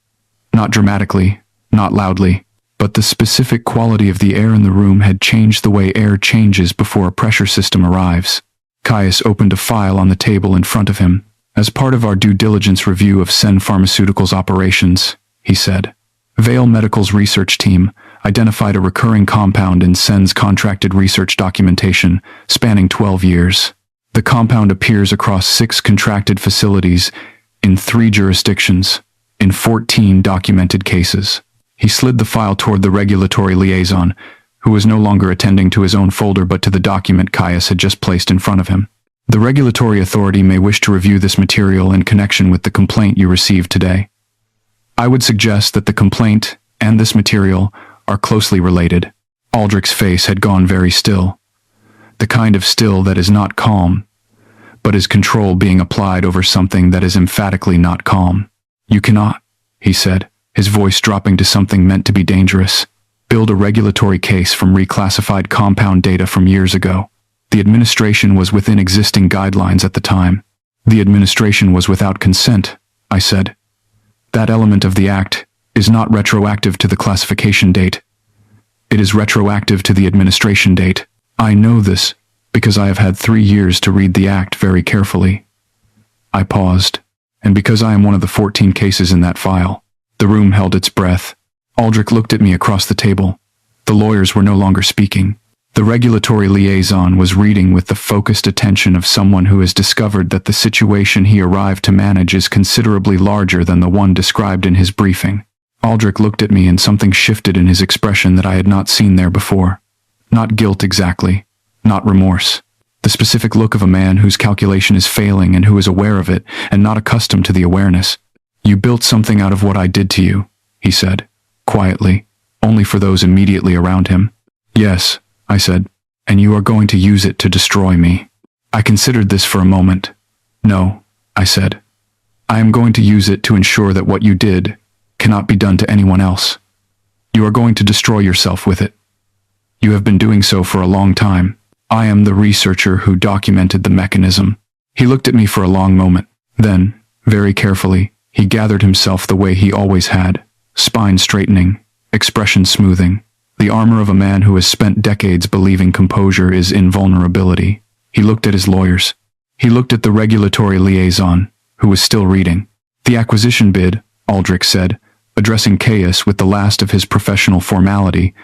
Not dramatically, not loudly, but the specific quality of the air in the room had changed the way air changes before a pressure system arrives. Caius opened a file on the table in front of him. As part of our due diligence review of Sen Pharmaceuticals operations, he said, Vail Medical's research team identified a recurring compound in Sen's contracted research documentation spanning 12 years. The compound appears across 6 contracted facilities in 3 jurisdictions, in 14 documented cases. He slid the file toward the regulatory liaison, who was no longer attending to his own folder but to the document Caius had just placed in front of him. The regulatory authority may wish to review this material in connection with the complaint you received today. I would suggest that the complaint and this material are closely related. Aldrich's face had gone very still. The kind of still that is not calm, but is control being applied over something that is emphatically not calm. You cannot, he said, his voice dropping to something meant to be dangerous, build a regulatory case from reclassified compound data from years ago. The administration was within existing guidelines at the time. The administration was without consent, I said. That element of the act is not retroactive to the classification date. It is retroactive to the administration date. I know this because I have had 3 years to read the act very carefully. I paused, and because I am one of the 14 cases in that file. The room held its breath. Aldrich looked at me across the table. The lawyers were no longer speaking. The regulatory liaison was reading with the focused attention of someone who has discovered that the situation he arrived to manage is considerably larger than the one described in his briefing. Aldrich looked at me and something shifted in his expression that I had not seen there before. Not guilt exactly, not remorse. The specific look of a man whose calculation is failing and who is aware of it and not accustomed to the awareness. You built something out of what I did to you, he said, quietly, only for those immediately around him. Yes, I said, and you are going to use it to destroy me. I considered this for a moment. No, I said. I am going to use it to ensure that what you did cannot be done to anyone else. You are going to destroy yourself with it. You have been doing so for a long time. I am the researcher who documented the mechanism. He looked at me for a long moment. Then, very carefully, he gathered himself the way he always had, spine straightening, expression smoothing, the armor of a man who has spent decades believing composure is invulnerability. He looked at his lawyers. He looked at the regulatory liaison, who was still reading. The acquisition bid, Aldrich said, addressing Caius with the last of his professional formality,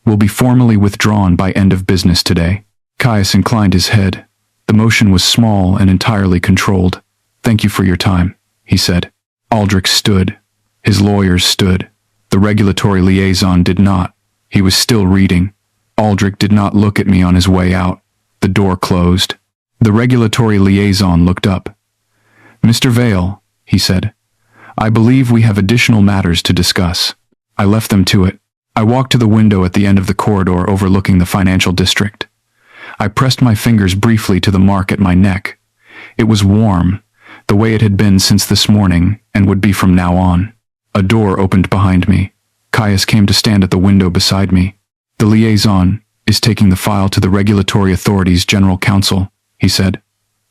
will be formally withdrawn by end of business today. Caius inclined his head. The motion was small and entirely controlled. Thank you for your time, he said. Aldrich stood. His lawyers stood. The regulatory liaison did not. He was still reading. Aldrich did not look at me on his way out. The door closed. The regulatory liaison looked up. Mr. Vail, he said, I believe we have additional matters to discuss. I left them to it. I walked to the window at the end of the corridor overlooking the financial district. I pressed my fingers briefly to the mark at my neck. It was warm, the way it had been since this morning and would be from now on. A door opened behind me. Caius came to stand at the window beside me. The liaison is taking the file to the Regulatory Authority's General Counsel, he said.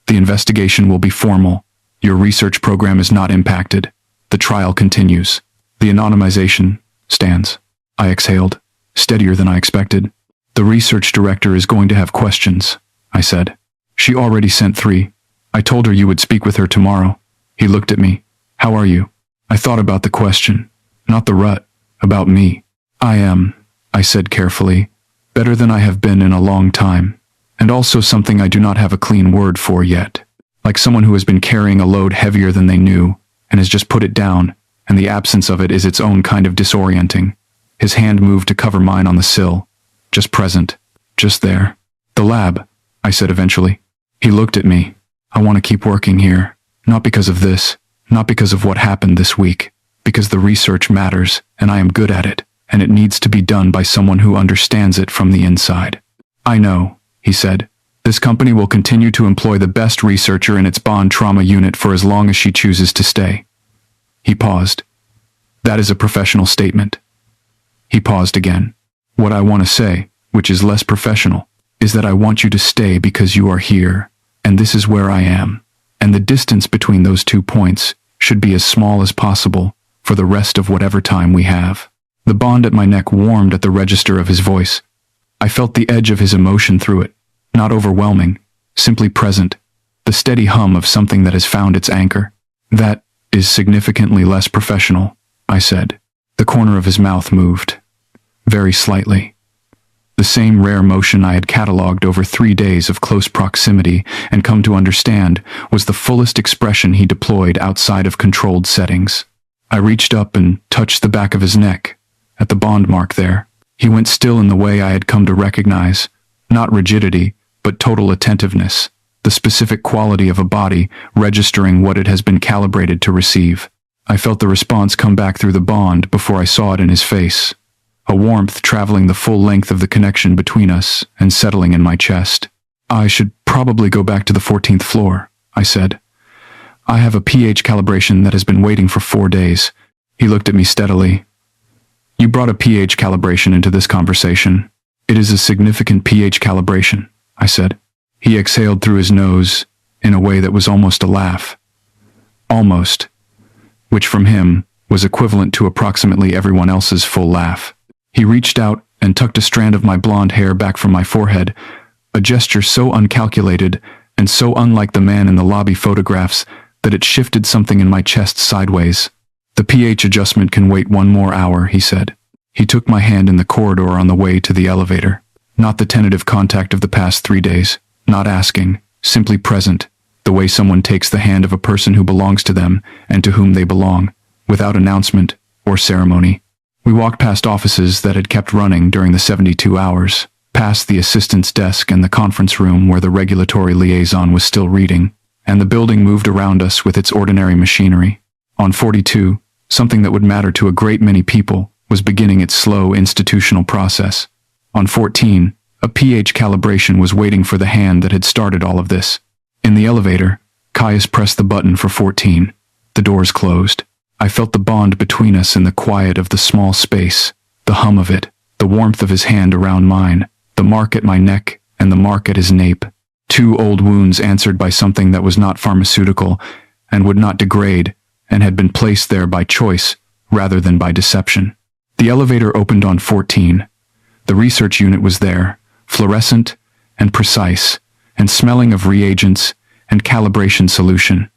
The investigation will be formal. Your research program is not impacted. The trial continues. The anonymization stands. I exhaled, steadier than I expected. The research director is going to have questions, I said. She already sent 3. I told her you would speak with her tomorrow. He looked at me. How are you? I thought about the question, not the rut, about me. I am, I said carefully, better than I have been in a long time, and also something I do not have a clean word for yet. Like someone who has been carrying a load heavier than they knew, and has just put it down, and the absence of it is its own kind of disorienting. His hand moved to cover mine on the sill. Just present. Just there. The lab, I said eventually. He looked at me. I want to keep working here. Not because of this. Not because of what happened this week. Because the research matters, and I am good at it, and it needs to be done by someone who understands it from the inside. I know, he said. This company will continue to employ the best researcher in its bond trauma unit for as long as she chooses to stay. He paused. That is a professional statement. He paused again. What I want to say, which is less professional, is that I want you to stay because you are here, and this is where I am, and the distance between those 2 points should be as small as possible for the rest of whatever time we have. The bond at my neck warmed at the register of his voice. I felt the edge of his emotion through it, not overwhelming, simply present, the steady hum of something that has found its anchor. That is significantly less professional, I said. The corner of his mouth moved. Very slightly. The same rare motion I had catalogued over 3 days of close proximity and come to understand was the fullest expression he deployed outside of controlled settings. I reached up and touched the back of his neck, at the bond mark there. He went still in the way I had come to recognize, not rigidity, but total attentiveness, the specific quality of a body registering what it has been calibrated to receive. I felt the response come back through the bond before I saw it in his face. A warmth traveling the full length of the connection between us and settling in my chest. I should probably go back to the 14th floor, I said. I have a pH calibration that has been waiting for 4 days. He looked at me steadily. You brought a pH calibration into this conversation. It is a significant pH calibration, I said. He exhaled through his nose in a way that was almost a laugh. Almost. Which from him was equivalent to approximately everyone else's full laugh. He reached out and tucked a strand of my blonde hair back from my forehead, a gesture so uncalculated and so unlike the man in the lobby photographs that it shifted something in my chest sideways. The pH adjustment can wait 1 more hour, he said. He took my hand in the corridor on the way to the elevator. Not the tentative contact of the past 3 days, not asking, simply present, the way someone takes the hand of a person who belongs to them and to whom they belong, without announcement or ceremony. We walked past offices that had kept running during the 72 hours, past the assistant's desk and the conference room where the regulatory liaison was still reading, and the building moved around us with its ordinary machinery. On 42, something that would matter to a great many people was beginning its slow institutional process. On 14, a pH calibration was waiting for the hand that had started all of this. In the elevator, Caius pressed the button for 14. The doors closed. I felt the bond between us in the quiet of the small space, the hum of it, the warmth of his hand around mine, the mark at my neck and the mark at his nape. 2 old wounds answered by something that was not pharmaceutical and would not degrade and had been placed there by choice rather than by deception. The elevator opened on 14. The research unit was there, fluorescent and precise, and smelling of reagents and calibration solution.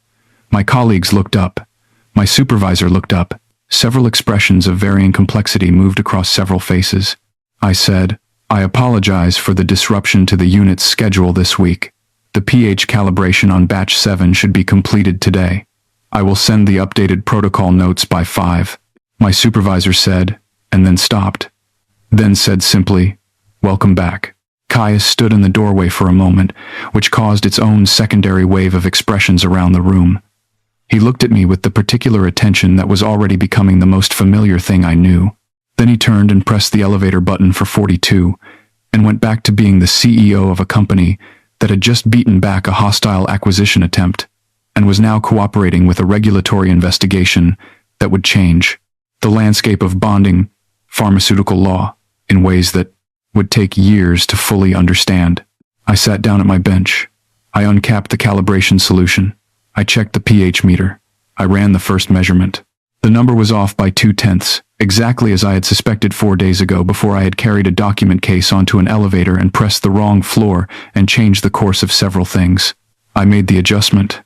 My colleagues looked up. My supervisor looked up. Several expressions of varying complexity moved across several faces. I said, I apologize for the disruption to the unit's schedule this week. The pH calibration on batch 7 should be completed today. I will send the updated protocol notes by 5. My supervisor said, and then stopped. Then said simply, welcome back. Caius stood in the doorway for a moment, which caused its own secondary wave of expressions around the room. He looked at me with the particular attention that was already becoming the most familiar thing I knew. Then he turned and pressed the elevator button for 42, and went back to being the CEO of a company that had just beaten back a hostile acquisition attempt, and was now cooperating with a regulatory investigation that would change the landscape of bonding pharmaceutical law, in ways that would take years to fully understand. I sat down at my bench. I uncapped the calibration solution. I checked the pH meter. I ran the first measurement. The number was off by 0.2, exactly as I had suspected 4 days ago before I had carried a document case onto an elevator and pressed the wrong floor and changed the course of several things. I made the adjustment.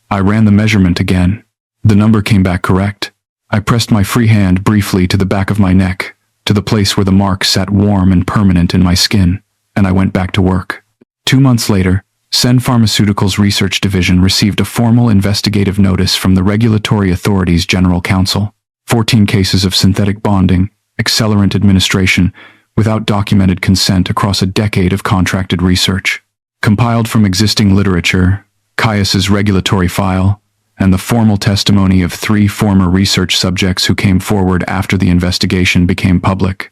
I ran the measurement again. The number came back correct. I pressed my free hand briefly to the back of my neck, to the place where the mark sat warm and permanent in my skin, and I went back to work. 2 months later, Sen Pharmaceuticals Research Division received a formal investigative notice from the Regulatory Authority's General Counsel. 14 cases of synthetic bonding, accelerant administration, without documented consent across a decade of contracted research. Compiled from existing literature, Caius's regulatory file, and the formal testimony of 3 former research subjects who came forward after the investigation became public.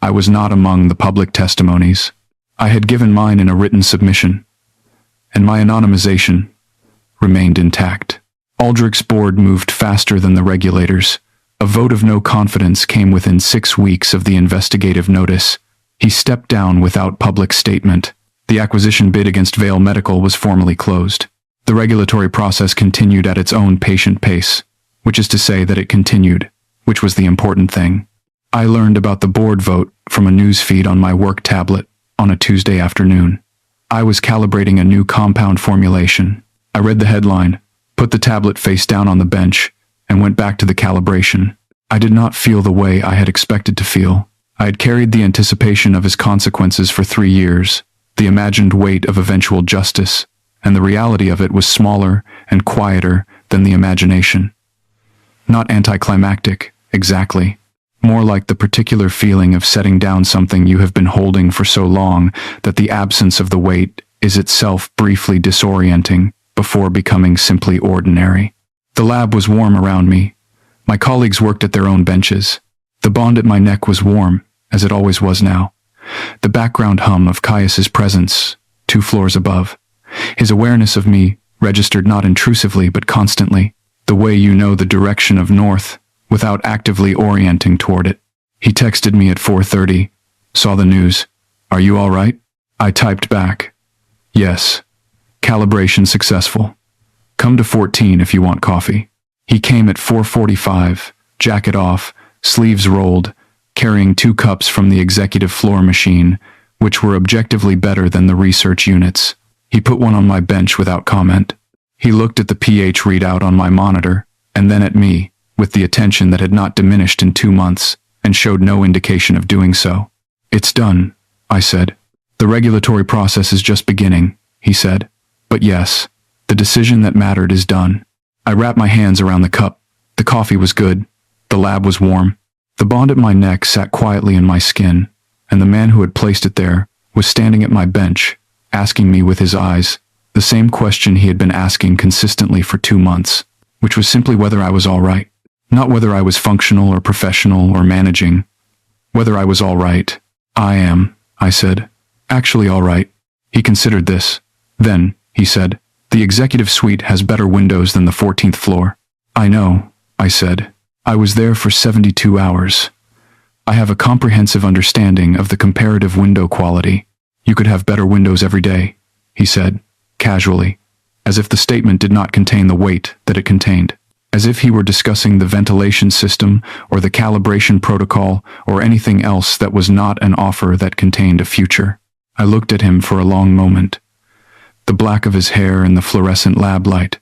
I was not among the public testimonies. I had given mine in a written submission, and my anonymization remained intact. Aldrich's board moved faster than the regulators. A vote of no confidence came within 6 weeks of the investigative notice. He stepped down without public statement. The acquisition bid against Vale Medical was formally closed. The regulatory process continued at its own patient pace, which is to say that it continued, which was the important thing. I learned about the board vote from a news feed on my work tablet on a Tuesday afternoon. I was calibrating a new compound formulation. I read the headline, put the tablet face down on the bench, and went back to the calibration. I did not feel the way I had expected to feel. I had carried the anticipation of his consequences for 3 years, the imagined weight of eventual justice, and the reality of it was smaller and quieter than the imagination. Not anticlimactic, exactly. More like the particular feeling of setting down something you have been holding for so long that the absence of the weight is itself briefly disorienting before becoming simply ordinary. The lab was warm around me. My colleagues worked at their own benches. The bond at my neck was warm, as it always was now. The background hum of Caius's presence, 2 floors above. His awareness of me registered not intrusively but constantly, the way you know the direction of north, without actively orienting toward it. He texted me at 4:30. Saw the news. Are you all right? I typed back. Yes. Calibration successful. Come to 14 if you want coffee. He came at 4:45, jacket off, sleeves rolled, carrying 2 cups from the executive floor machine, which were objectively better than the research units. He put one on my bench without comment. He looked at the pH readout on my monitor, and then at me, with the attention that had not diminished in 2 months, and showed no indication of doing so. It's done, I said. The regulatory process is just beginning, he said. But yes, the decision that mattered is done. I wrapped my hands around the cup. The coffee was good. The lab was warm. The bond at my neck sat quietly in my skin, and the man who had placed it there was standing at my bench, asking me with his eyes the same question he had been asking consistently for 2 months, which was simply whether I was all right. Not whether I was functional or professional or managing. Whether I was all right. I am, I said. Actually all right. He considered this. Then, he said, the executive suite has better windows than the 14th floor. I know, I said. I was there for 72 hours. I have a comprehensive understanding of the comparative window quality. You could have better windows every day, he said, casually, as if the statement did not contain the weight that it contained. As if he were discussing the ventilation system or the calibration protocol or anything else that was not an offer that contained a future. I looked at him for a long moment. The black of his hair and the fluorescent lab light.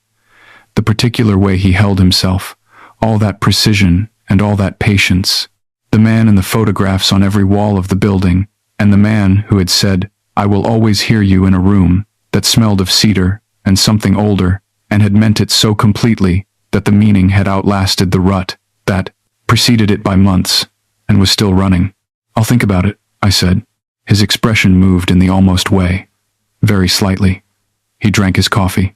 The particular way he held himself. All that precision and all that patience. The man in the photographs on every wall of the building, and the man who had said, I will always hear you in a room that smelled of cedar and something older, and had meant it so completely that the meaning had outlasted the rut that preceded it by months and was still running. I'll think about it, I said. His expression moved in the almost way, very slightly. He drank his coffee.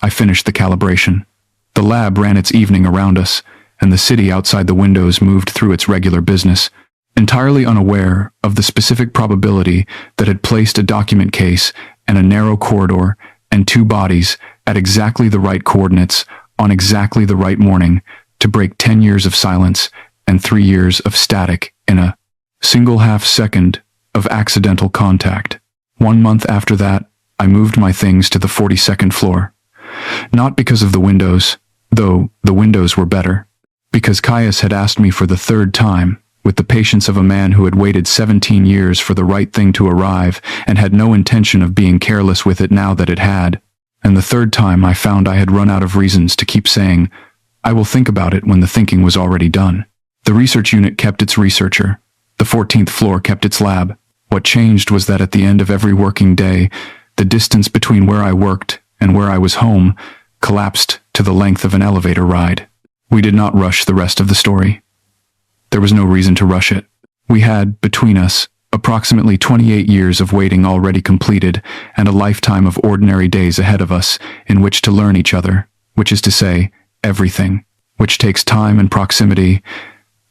I finished the calibration. The lab ran its evening around us, and the city outside the windows moved through its regular business, entirely unaware of the specific probability that had placed a document case and a narrow corridor and 2 bodies at exactly the right coordinates on exactly the right morning to break 10 years of silence and 3 years of static in a single half-second of accidental contact. 1 month after that, I moved my things to the 42nd floor. Not because of the windows, though the windows were better. Because Caius had asked me for the 3rd time, with the patience of a man who had waited 17 years for the right thing to arrive and had no intention of being careless with it now that it had. And the 3rd time I found I had run out of reasons to keep saying, "I will think about it," when the thinking was already done. The research unit kept its researcher. The 14th floor kept its lab. What changed was that at the end of every working day, the distance between where I worked and where I was home collapsed to the length of an elevator ride. We did not rush the rest of the story. There was no reason to rush it. We had, between us, approximately 28 years of waiting already completed and a lifetime of ordinary days ahead of us in which to learn each other, which is to say, everything, which takes time and proximity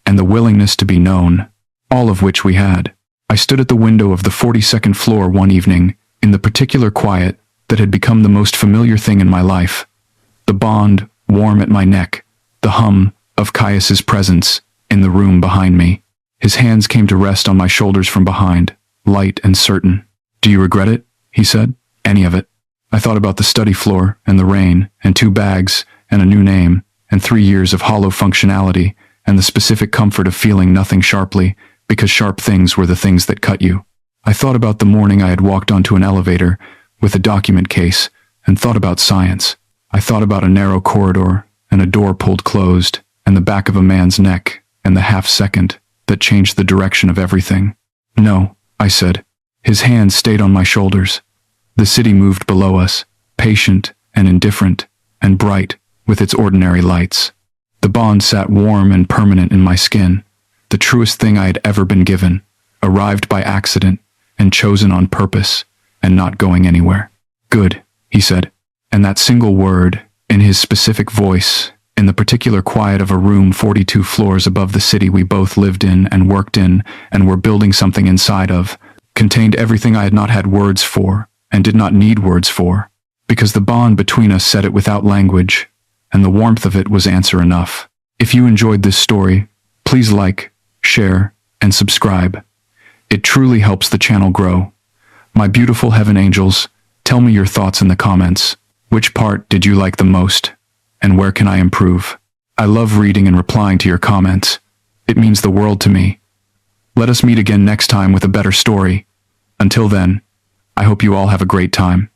and the willingness to be known, all of which we had. I stood at the window of the 42nd floor one evening, in the particular quiet that had become the most familiar thing in my life. The bond warm at my neck, the hum of Caius's presence in the room behind me. His hands came to rest on my shoulders from behind, light and certain. "Do you regret it?" he said. "Any of it?" I thought about the study floor and the rain and 2 bags and a new name and 3 years of hollow functionality and the specific comfort of feeling nothing sharply, because sharp things were the things that cut you. I thought about the morning I had walked onto an elevator with a document case and thought about science. I thought about a narrow corridor and a door pulled closed and the back of a man's neck and the half-second that changed the direction of everything. "No," I said. His hands stayed on my shoulders. The city moved below us, patient and indifferent and bright with its ordinary lights. The bond sat warm and permanent in my skin, the truest thing I had ever been given, arrived by accident and chosen on purpose and not going anywhere. "Good," he said, and that single word, in his specific voice, in the particular quiet of a room 42 floors above the city we both lived in and worked in and were building something inside of, contained everything I had not had words for and did not need words for, because the bond between us said it without language, and the warmth of it was answer enough. If you enjoyed this story, please like, share, and subscribe. It truly helps the channel grow. My beautiful heaven angels, tell me your thoughts in the comments. Which part did you like the most? And where can I improve? I love reading and replying to your comments. It means the world to me. Let us meet again next time with a better story. Until then, I hope you all have a great time.